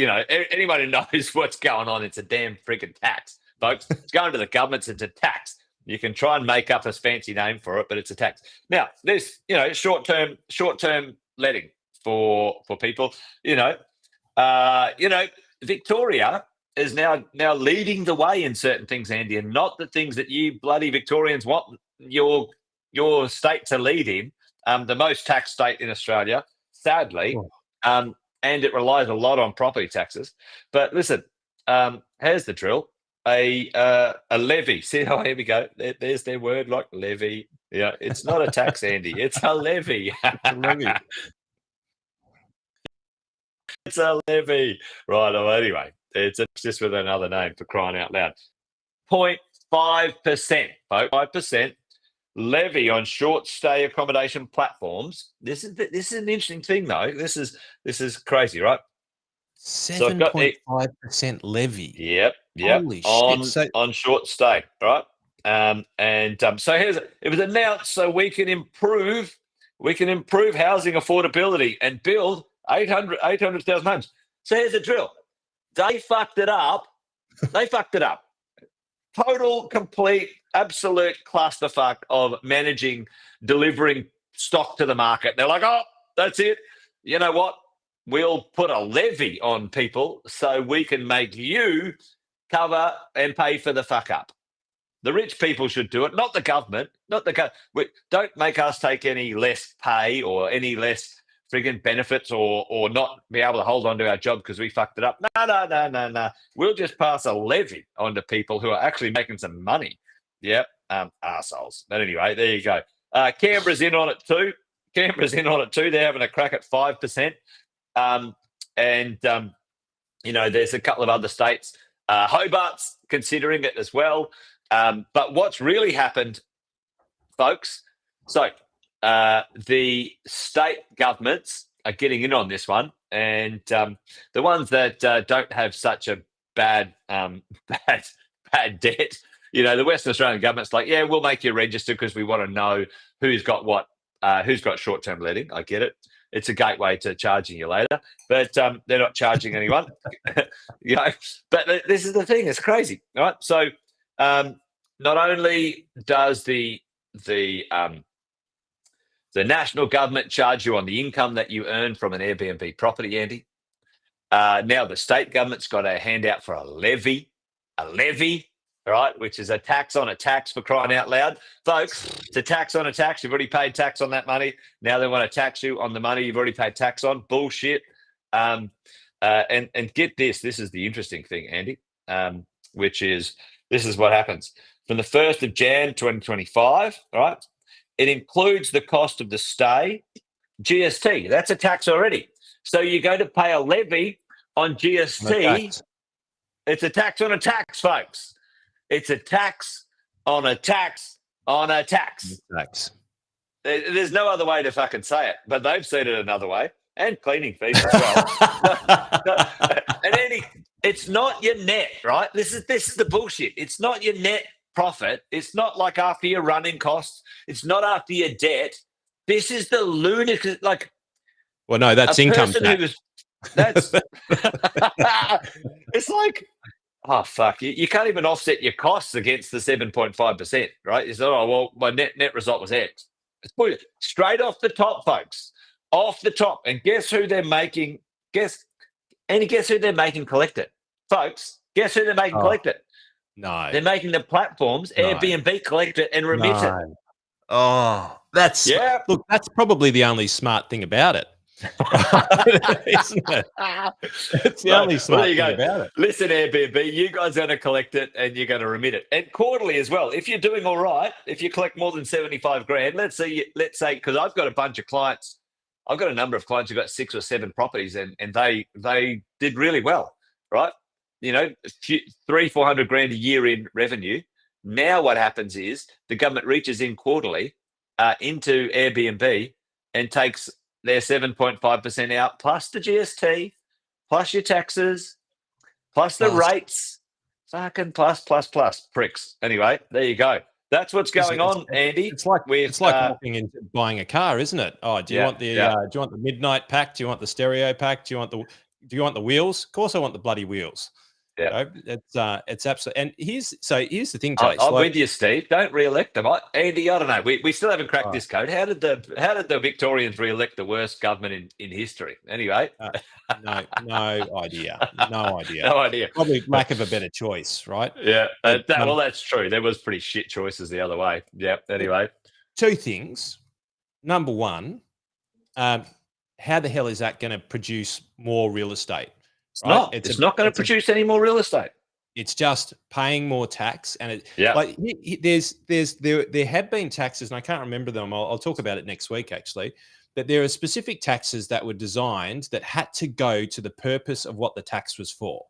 anyone who knows what's going on, it's a damn freaking tax, folks. It's going to the governments. It's a tax. You can try and make up a fancy name for it, but it's a tax. Now, there's, short-term letting for people. Victoria is now leading the way in certain things, Andy, and not the things that you bloody Victorians want your state to lead in. The most taxed state in Australia, sadly, and it relies a lot on property taxes. But listen, here's the drill: a levy. See how here we go. There's their word, like levy. Yeah, it's not a tax, Andy. It's a levy. It's a levy. Right. Well, anyway, it's just with another name, for crying out loud. 0.5%, 5% levy on short stay accommodation platforms. This is an interesting thing, though. This is crazy, right? 7.5% levy. Yep. Holy shit. On short stay, right? So it was announced so we can improve housing affordability and build 800,000 homes. So here's the drill. They fucked it up. Total, complete, absolute clusterfuck of delivering stock to the market. They're like, oh, that's it. You know what? We'll put a levy on people so we can make you cover and pay for the fuck up. The rich people should do it, not the government. Don't make us take any less pay or any less frigging benefits or not be able to hold on to our job because we fucked it up. No. We'll just pass a levy on to people who are actually making some money. Yep, arseholes. But anyway, there you go. Canberra's in on it too. They're having a crack at 5%. There's a couple of other states. Hobart's considering it as well. But what's really happened, folks, the state governments are getting in on this one, and the ones that don't have such a bad debt, the Western Australian government's like, yeah, we'll make you register because we want to know who's got what, who's got short-term letting. I get it. It's a gateway to charging you later, but they're not charging anyone. But this is the thing; it's crazy, right? So not only does the national government charge you on the income that you earn from an Airbnb property, Andy. Now the state government's got a handout for a levy, right, which is a tax on a tax, for crying out loud. Folks, it's a tax on a tax. You've already paid tax on that money. Now they want to tax you on the money you've already paid tax on. Bullshit. And get this. This is the interesting thing, Andy, this is what happens. From the 1st of Jan 2025, right, it includes the cost of the stay, GST. That's a tax already. So you're going to pay a levy on GST. It's a tax on a tax, folks. It's a tax on a tax on a tax. There's no other way to fucking say it, but they've said it another way. And cleaning fees as well. And Andy, it's not your net, right? This is the bullshit. It's not your net profit. It's not like after your running costs. It's not after your debt. This is the lunatic. Well, no, that's income tax. It's like, oh fuck, you can't even offset your costs against the 7.5%, right? It's oh well, my net result was X. It's bullshit. Straight off the top, folks. Off the top. And guess who they're making? Guess who they're making collect it, folks? Guess who they're making collect it? No, they're making the platforms Airbnb collect it and remit it. Oh, that's Look, that's probably the only smart thing about it. Isn't it? It's the only Well, smart there you thing go. about it. Listen, Airbnb, you guys are going to collect it and you're going to remit it, and quarterly as well. If you're doing all right, if you collect more than 75 grand, let's say, because I've got a bunch of clients, I've got a number of clients who've got 6 or 7 properties, and they did really well, right? You know, 300-400 grand a year in revenue. Now what happens is the government reaches in quarterly into Airbnb and takes their 7.5% out, plus the GST, plus your taxes, plus the rates. Fucking plus, pricks. Anyway, there you go. That's what's going on, Andy. It's like walking into buying a car, isn't it? Oh, do you want the midnight pack? Do you want the stereo pack? Do you want the wheels? Of course, I want the bloody wheels. Yeah, it's absolutely. And here's the thing, Jace. I'm with you, Steve. Don't re-elect them, Andy. I don't know. We still haven't cracked this code. How did the Victorians re-elect the worst government in history? Anyway, no idea. No idea. Probably lack of a better choice, right? Yeah. Well, that's true. There was pretty shit choices the other way. Yeah. Anyway, 2 things. Number one, how the hell is that going to produce more real estate? Right? It's not going to produce any more real estate. It's just paying more tax, and there have been taxes, and I can't remember them. I'll talk about it next week, actually. That there are specific taxes that were designed that had to go to the purpose of what the tax was for.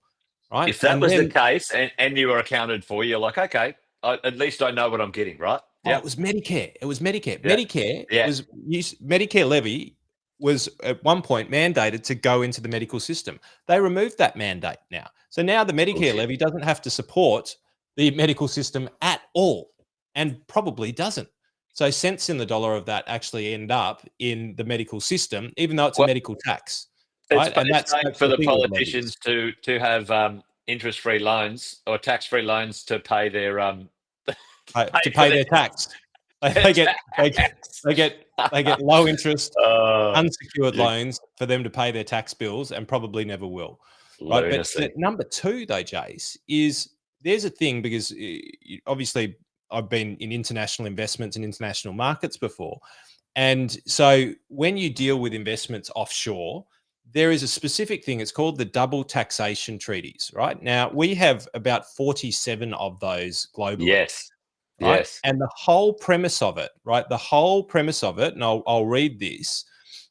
Right? If that was the case, and you were accounted for, you're like, okay, at least I know what I'm getting, right? Yeah. It was Medicare. Yeah. Medicare levy was at one point mandated to go into the medical system. They removed that mandate now. So now the Medicare levy doesn't have to support the medical system at all, and probably doesn't. So cents in the dollar of that actually end up in the medical system, even though it's a medical tax. Right? And that's for the politicians to have interest-free loans or tax-free loans to pay their their tax. They get low interest, unsecured loans for them to pay their tax bills, and probably never will. Right? But number 2, though, Jace, is there's a thing, because obviously I've been in international investments and international markets before, and so when you deal with investments offshore, there is a specific thing. It's called the double taxation treaties. Right now, we have about 47 of those globally. Yes. Right? Yes. And the whole premise of it, and I'll read this.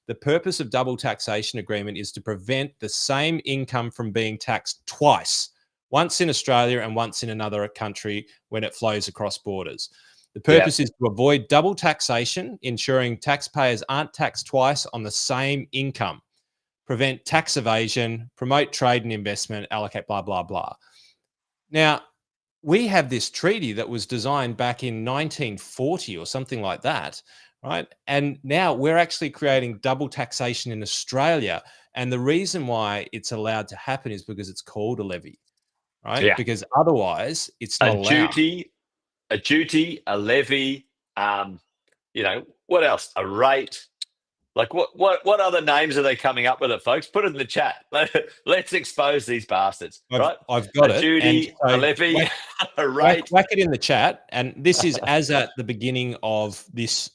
The purpose of double taxation agreement is to prevent the same income from being taxed twice, once in Australia and once in another country when it flows across borders. The purpose is to avoid double taxation, ensuring taxpayers aren't taxed twice on the same income, prevent tax evasion, promote trade and investment, allocate blah, blah, blah. Now, we have this treaty that was designed back in 1940 or something like that, right? And now we're actually creating double taxation in Australia. And the reason why it's allowed to happen is because it's called a levy, right? Yeah. Because otherwise it's not allowed. A duty, a levy, what else? A rate. Like what other names are they coming up with it, folks? Put it in the chat. Let's expose these bastards. Right? I've got a duty, a levy, a rate. Whack it in the chat, and this is as at the beginning of this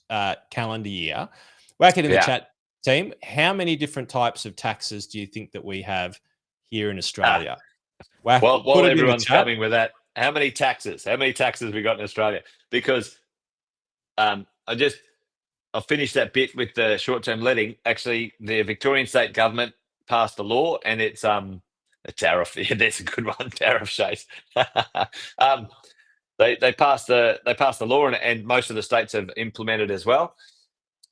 calendar year. Whack it in the chat, team. How many different types of taxes do you think that we have here in Australia? While everyone's coming with that, how many taxes? How many taxes we got in Australia? Because I'll finish that bit with the short-term letting. Actually, the Victorian state government passed a law, and it's a tariff. Yeah, that's a good one, tariff shades. They passed the law, and most of the states have implemented as well.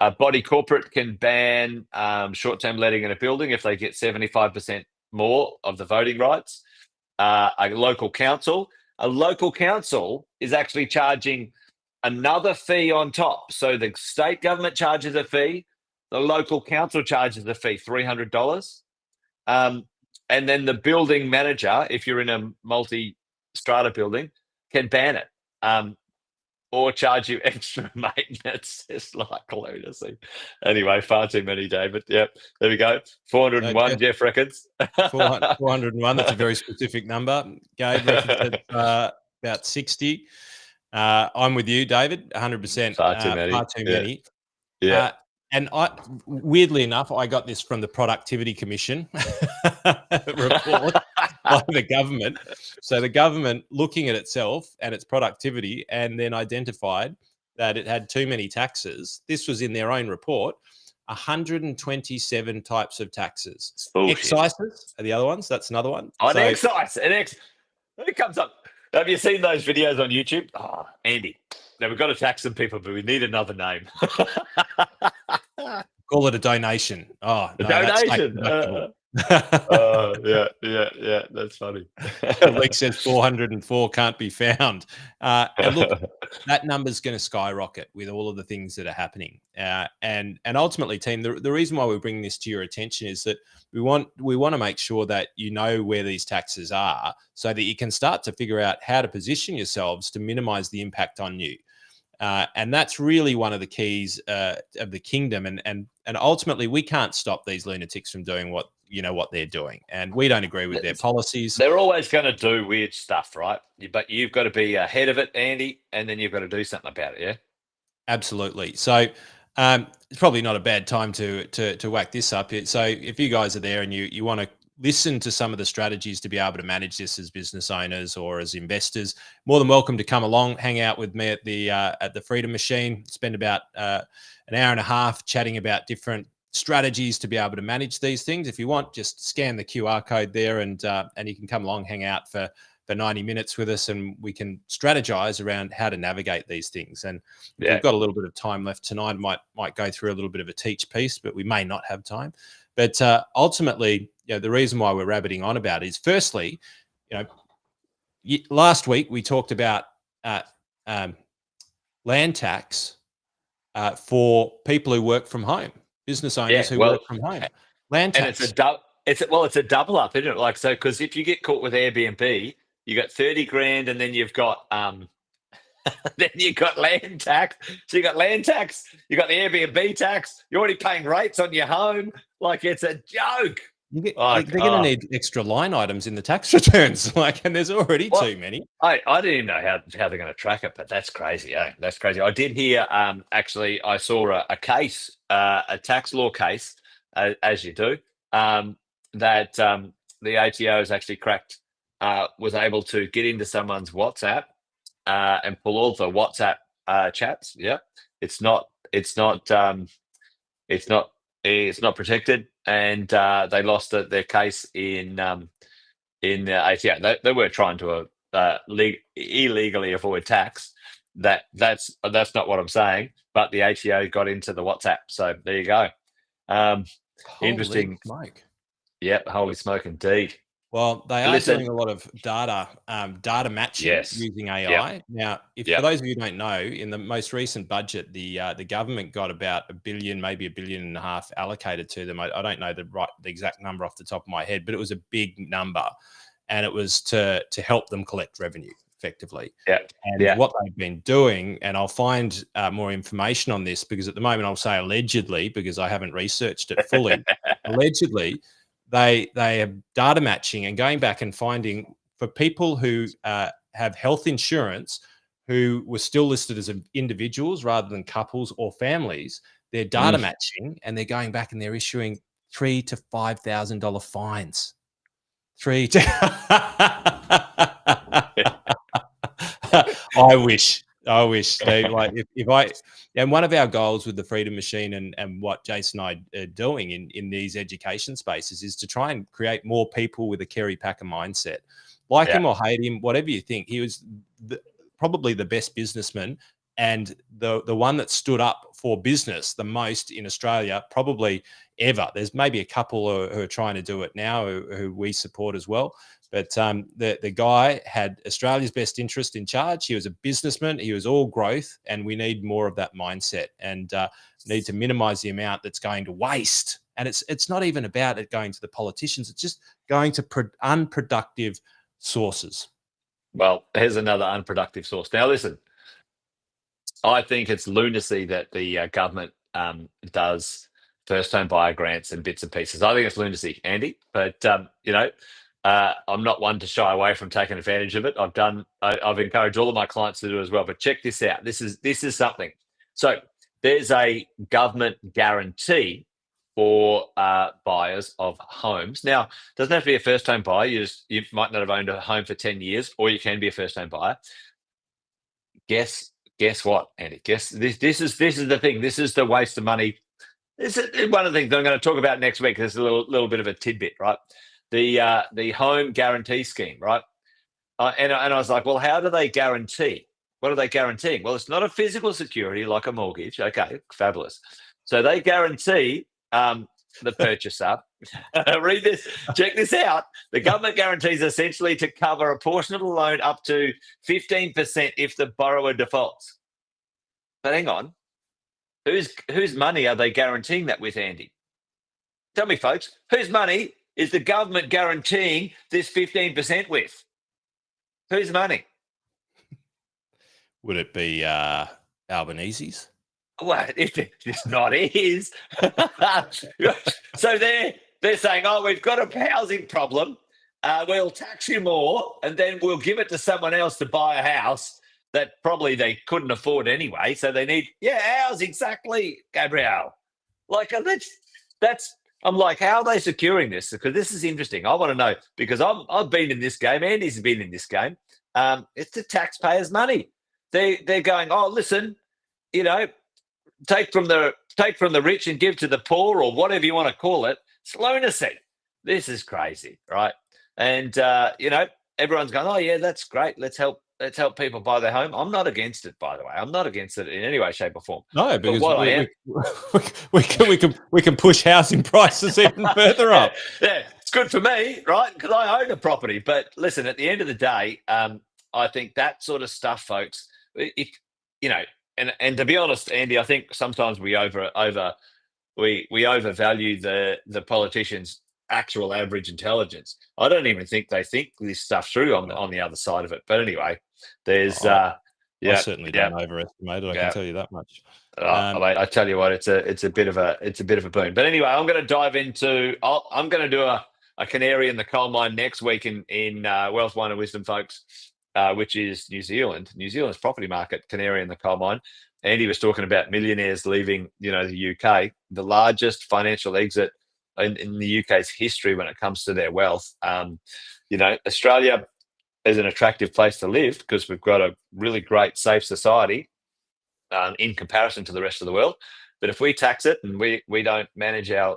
A body corporate can ban short-term letting in a building if they get 75% more of the voting rights. A local council is actually charging another fee on top. So the state government charges a fee, the local council charges a fee, $300. And then the building manager, if you're in a multi-strata building, can ban it or charge you extra maintenance. It's like lunacy. Anyway, far too many, David. Yep, there we go. 401, Jeff reckons. 401, that's a very specific number. Gabe reckons about 60. I'm with you, David, 100%. Far too many. Far too many. Yeah. And weirdly enough, I got this from the Productivity Commission report by the government. So the government looking at itself and its productivity, and then identified that it had too many taxes. This was in their own report. 127 types of taxes. Excises are the other ones. That's another one. An excise. It comes up. Have you seen those videos on YouTube? Oh, Andy. Now we've got to tax some people, but we need another name. Call it a donation. Oh, a donation. Yeah. That's funny. Leak says 404 can't be found. And look, that number's going to skyrocket with all of the things that are happening. And ultimately, team, the reason why we're bringing this to your attention is that we want to make sure that you know where these taxes are, so that you can start to figure out how to position yourselves to minimize the impact on you. And that's really one of the keys of the kingdom. And ultimately, we can't stop these lunatics from doing what they're doing, and we don't agree with their policies. They're always going to do weird stuff, right? But you've got to be ahead of it, Andy, and then you've got to do something about it. Yeah, absolutely. So it's probably not a bad time to whack this up. So if you guys are there and you want to listen to some of the strategies to be able to manage this as business owners or as investors, more than welcome to come along, hang out with me at the Freedom Machine, spend about an hour and a half chatting about different strategies to be able to manage these things. If you want, just scan the QR code there, and you can come along, hang out for 90 minutes with us, and we can strategize around how to navigate these things. And we've got a little bit of time left tonight. Might go through a little bit of a teach piece, but we may not have time. But ultimately, the reason why we're rabbiting on about it is, firstly, last week we talked about land tax for people who work from home, business owners who work from home. Land tax. And it's a double up, isn't it? Like, so, because if you get caught with Airbnb, you got 30 grand, and then you've got then you got land tax. So you got land tax, you got the Airbnb tax, you're already paying rates on your home. Like, it's a joke. They're going to need extra line items in the tax returns, and there's already too many. I didn't even know how they're going to track it, but that's crazy. That's crazy. I did hear, actually, I saw a case, a tax law case, as you do, that the ATO has actually cracked, was able to get into someone's WhatsApp and pull all the WhatsApp chats. Yeah, it's not protected, and they lost their case in the ATO. They were trying to illegally avoid tax. That's not what I'm saying, but the ATO got into the WhatsApp. So there you go. Interesting. Smoke. Yep, holy smoke indeed. Well, they are doing a lot of data matching using AI. Yep. Now, for those of you who don't know, in the most recent budget, the government got about $1 billion, maybe $1.5 billion allocated to them. I don't know the exact number off the top of my head, but it was a big number, and it was to help them collect revenue effectively. And what they've been doing, and I'll find more information on this, because at the moment I'll say allegedly, because I haven't researched it fully. Allegedly, they have data matching and going back and finding, for people who have health insurance who were still listed as individuals rather than couples or families, they're data matching, and they're going back and they're issuing $3,000 to $5,000 fines. I wish they and one of our goals with the Freedom Machine and what Jason and I are doing in these education spaces is to try and create more people with a Kerry Packer mindset. Like him or hate him, whatever you think, he was probably the best businessman, and the one that stood up for business the most in Australia probably ever. There's maybe a couple who are trying to do it now who we support as well. But the guy had Australia's best interest in charge. He was a businessman. He was all growth, and we need more of that mindset, and need to minimize the amount that's going to waste. And it's not even about it going to the politicians. It's just going to unproductive sources. Well, here's another unproductive source. Now, listen, I think it's lunacy that the government does first-home buyer grants and bits and pieces. I think it's lunacy, Andy. But I'm not one to shy away from taking advantage of it. I've encouraged all of my clients to do it as well. But check this out. This is something. So there's a government guarantee for buyers of homes. Now, it doesn't have to be a first-home buyer. You might not have owned a home for 10 years, or you can be a first-home buyer. Guess what, Andy? Guess this is the thing. This is the waste of money. This is one of the things I'm going to talk about next week. This is a little bit of a tidbit, right? The home guarantee scheme, right? And I was like, well, how do they guarantee? What are they guaranteeing? Well, it's not a physical security like a mortgage. Okay, fabulous. So they guarantee the purchaser. Read this. Check this out. The government guarantees essentially to cover a portion of the loan up to 15% if the borrower defaults. But hang on. Whose money are they guaranteeing that with, Andy? Tell me, folks, whose money is the government guaranteeing this 15% with? Whose money? Would it be Albanese's? Well, it's not his. So they're saying, oh, we've got a housing problem. We'll tax you more, and then we'll give it to someone else to buy a house that probably they couldn't afford anyway. So they need, ours, exactly, Gabrielle. Like, that's. I'm like, how are they securing this? Because this is interesting. I want to know, because I've been in this game. Andy's been in this game. It's the taxpayers' money. They're going, oh, listen, take from the rich and give to the poor, or whatever you want to call it. It's lunacy. This is crazy, right? And everyone's going, oh yeah, that's great. Let's help people buy their home. I'm not against it, by the way. I'm not against it in any way, shape, or form. No, because we can push housing prices even further up. Yeah, it's good for me, right? Because I own a property. But listen, at the end of the day, I think that sort of stuff, folks. If and to be honest, Andy, I think sometimes we overvalue the politicians' actual average intelligence. I don't even think they think this stuff through on the other side of it. But anyway, there's I certainly don't overestimate it. I can tell you that much. I tell you what, it's a bit of a boon. But anyway, I'm going to dive into. I'm going to do a canary in the coal mine next week in Wealth, Wine and Wisdom, folks, which is New Zealand. New Zealand's property market, canary in the coal mine. Andy was talking about millionaires leaving, the UK, the largest financial exit in the UK's history when it comes to their wealth. Australia is an attractive place to live because we've got a really great, safe society in comparison to the rest of the world. But if we tax it and we don't manage our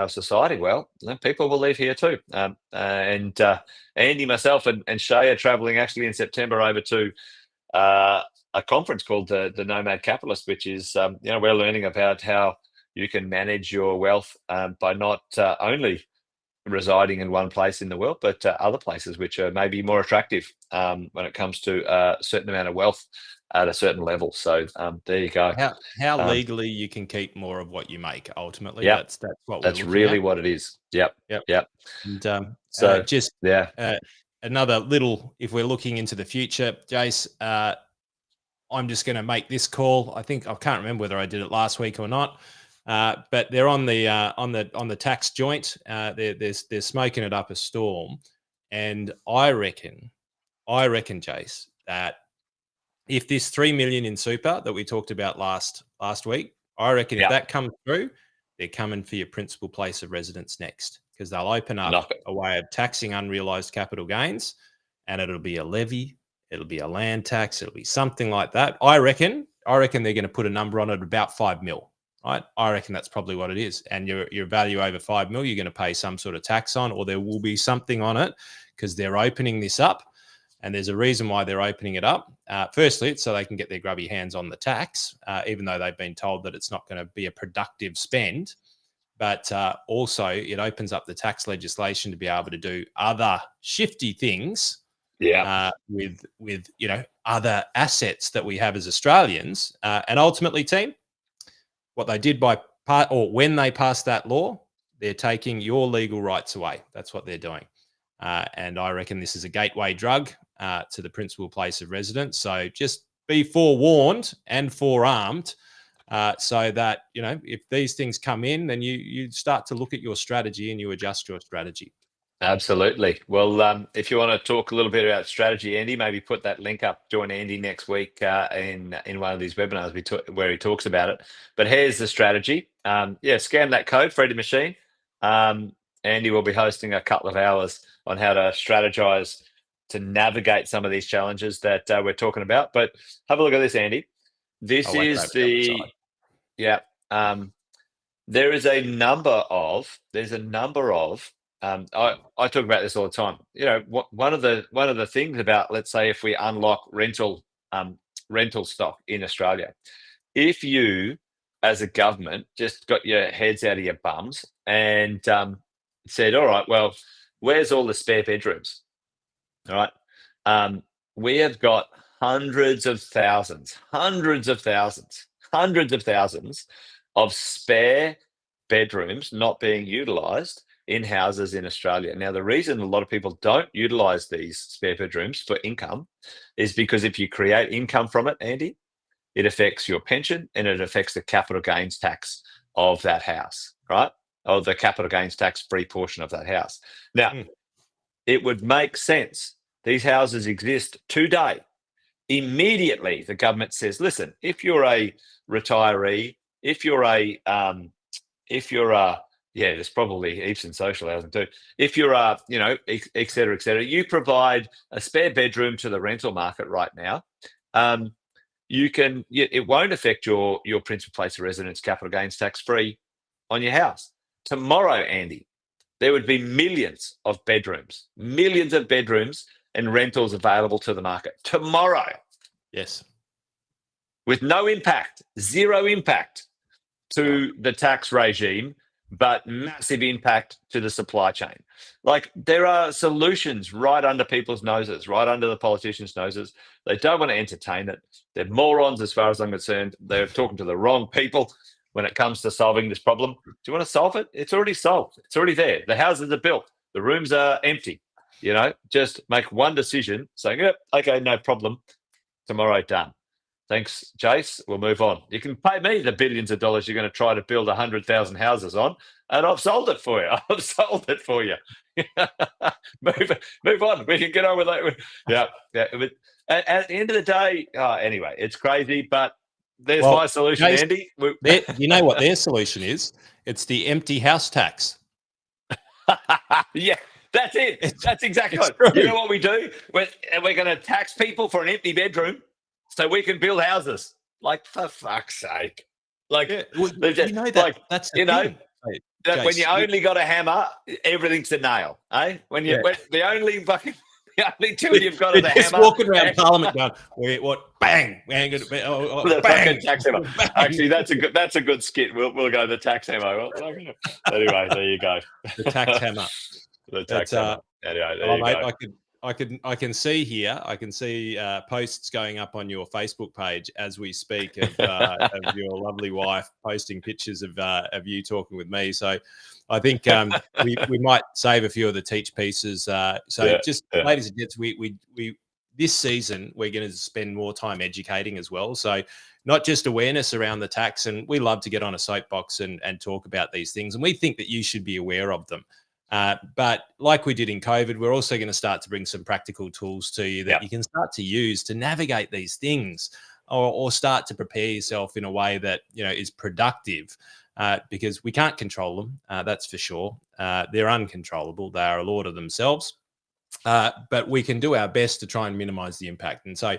society well, then people will leave here too. And Andy, myself, and Shay are traveling actually in September over to a conference called the Nomad Capitalist, which is we're learning about how you can manage your wealth by not only residing in one place in the world, but other places which are maybe more attractive when it comes to a certain amount of wealth at a certain level. So there you go. How legally you can keep more of what you make ultimately. Yep. That's what that's really what it is. Yep. And so another little, if we're looking into the future, Jace, I'm just going to make this call. I can't remember whether I did it last week or not. But they're on the tax joint. They're smoking it up a storm, and I reckon, Jace, that if this 3 million in super that we talked about last week, I reckon if that comes through, they're coming for your principal place of residence next, because they'll open up a way of taxing unrealized capital gains, and it'll be a levy, it'll be a land tax, it'll be something like that. I reckon they're going to put a number on it about 5 mil. Right, I reckon that's probably what it is. And your value over 5 mil, you're going to pay some sort of tax on, or there will be something on it, because they're opening this up, and there's a reason why they're opening it up. Firstly, it's so they can get their grubby hands on the tax, even though they've been told that it's not going to be a productive spend. But also, it opens up the tax legislation to be able to do other shifty things. With other assets that we have as Australians, and ultimately, team. What they did when they passed that law, they're taking your legal rights away. That's what they're doing. And I reckon this is a gateway drug to the principal place of residence. So just be forewarned and forearmed, so that, if these things come in, then you start to look at your strategy and you adjust your strategy. Absolutely. Well, if you want to talk a little bit about strategy, Andy, maybe put that link up. Join Andy next week in one of these webinars where he talks about it. But here's the strategy. Scan that code, Freddie Machine. Andy will be hosting a couple of hours on how to strategize to navigate some of these challenges that we're talking about. But have a look at this, Andy. This is yeah. There is a number of. There's a number of. I talk about this all the time. You know, one of the things about, let's say, if we unlock rental stock in Australia, if you as a government just got your heads out of your bums and said, all right, well, where's all the spare bedrooms? All right, we have got hundreds of thousands of spare bedrooms not being utilized in houses in Australia. Now, the reason a lot of people don't utilize these spare bedrooms for income is because if you create income from it, Andy, it affects your pension and it affects the capital gains tax of that house, right? Or the capital gains tax free portion of that house. Now, it would make sense. These houses exist today. Immediately, the government says, listen, if you're a retiree, if you're there's probably heaps in social housing too. If you're et cetera, you provide a spare bedroom to the rental market right now. It won't affect your principal place of residence capital gains tax free on your house. Tomorrow, Andy, there would be millions of bedrooms and rentals available to the market tomorrow. Yes. With no impact, zero impact to the tax regime, but massive impact to the supply chain. Like, there are solutions right under people's noses, right under the politicians' noses. They don't want to entertain it. They're morons as far as I'm concerned. They're talking to the wrong people when it comes to solving this problem. Do you want to solve it? It's already solved. It's already there. The houses are built. The rooms are empty. You know, just make one decision saying, yep, okay, no problem. Tomorrow, done. Thanks, Jace. We'll move on. You can pay me the billions of dollars you're going to try to build 100,000 houses on, and I've sold it for you. I've sold it for you. Move on. We can get on with that. Yeah. But at the end of the day, anyway, it's crazy, but there's my solution, Jace, Andy. You know what their solution is? It's the empty house tax. Yeah. That's it. That's exactly right. You know what we do? We're going to tax people for an empty bedroom so we can build houses. Like, for fuck's sake. Like, you know that, that's the thing. That when you only got a hammer, everything's a nail. Eh? When the only tool you've got is a hammer. Just walking around Parliament going, what? Bang! Bang! Bang! Tax hammer. Actually, that's a good skit. We'll go the tax hammer. Anyway, there you go. The tax hammer. The tax hammer. Anyway, there you go. I can see here. I can see posts going up on your Facebook page as we speak of your lovely wife posting pictures of you talking with me. So I think we might save a few of the teach pieces. Ladies and gents, we this season we're going to spend more time educating as well. So not just awareness around the tax, and we love to get on a soapbox and talk about these things, and we think that you should be aware of them. But like we did in COVID, we're also going to start to bring some practical tools to you that you can start to use to navigate these things, or start to prepare yourself in a way that, you know, is productive, because we can't control them. That's for sure. They're uncontrollable. They are a law to themselves. But we can do our best to try and minimize the impact. And so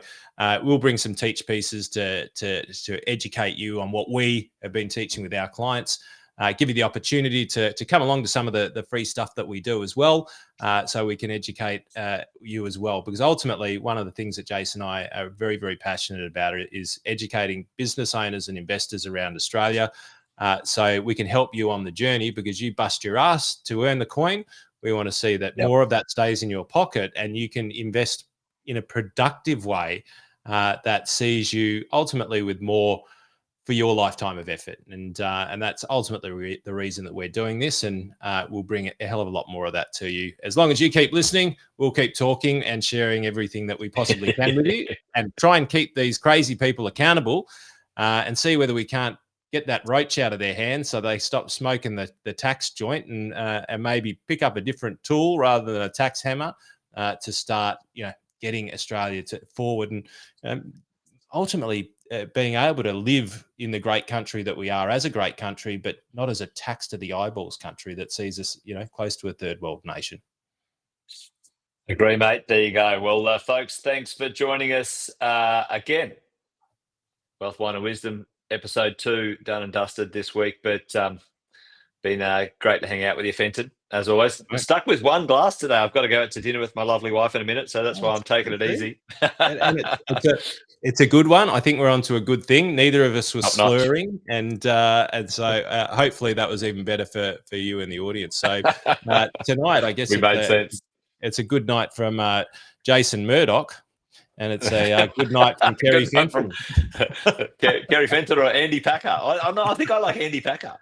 we'll bring some teach pieces to educate you on what we have been teaching with our clients. Give you the opportunity to come along to some of the free stuff that we do as well, so we can educate you as well. Because ultimately, one of the things that Jason and I are very, very passionate about is educating business owners and investors around Australia, so we can help you on the journey, because you bust your ass to earn the coin. We want to see that more of that stays in your pocket and you can invest in a productive way that sees you ultimately with more for your lifetime of effort. And that's ultimately the reason that we're doing this. And we'll bring a hell of a lot more of that to you. As long as you keep listening, we'll keep talking and sharing everything that we possibly can with you, and try and keep these crazy people accountable, and see whether we can't get that roach out of their hands so they stop smoking the tax joint and maybe pick up a different tool rather than a tax hammer to start, getting Australia forward and ultimately being able to live in the great country that we are as a great country, but not as a tax to the eyeballs country that sees us, close to a third world nation. Agree, mate. There you go. Well, folks, thanks for joining us again. Wealth, Wine and Wisdom, episode 2, done and dusted this week, but been great to hang out with you, Fenton, as always. I'm stuck with one glass today. I've got to go out to dinner with my lovely wife in a minute, so that's why I'm taking it easy. And it's a good one. I think we're onto a good thing. Neither of us was slurring, and so hopefully that was even better for you and the audience. So tonight, I guess we made sense. It's a good night from Jason Murdoch, and it's a good night from Kerry Fenton. Kerry Fenton or Andy Packer? I think I like Andy Packer.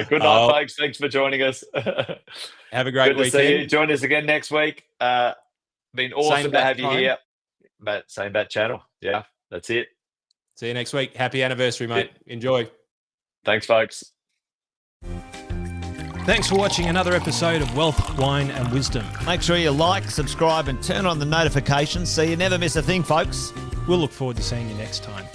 Good night, folks. Thanks for joining us. Have a great weekend. Good to see you. Join us again next week. Been awesome to have you here. Same bat channel. Yeah, that's it. See you next week. Happy anniversary, mate. Enjoy. Thanks, folks. Thanks for watching another episode of Wealth, Wine and Wisdom. Make sure you like, subscribe and turn on the notifications so you never miss a thing, folks. We'll look forward to seeing you next time.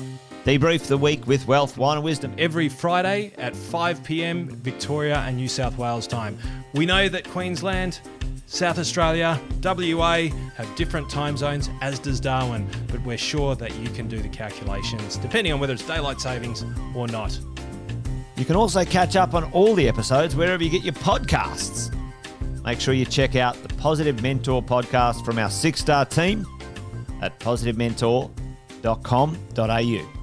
Debrief the week with Wealth, Wine and Wisdom. Every Friday at 5 p.m. Victoria and New South Wales time. We know that Queensland, South Australia, WA have different time zones, as does Darwin, but we're sure that you can do the calculations depending on whether it's daylight savings or not. You can also catch up on all the episodes wherever you get your podcasts. Make sure you check out the Positive Mentor podcast from our 6-star team at positivementor.com.au.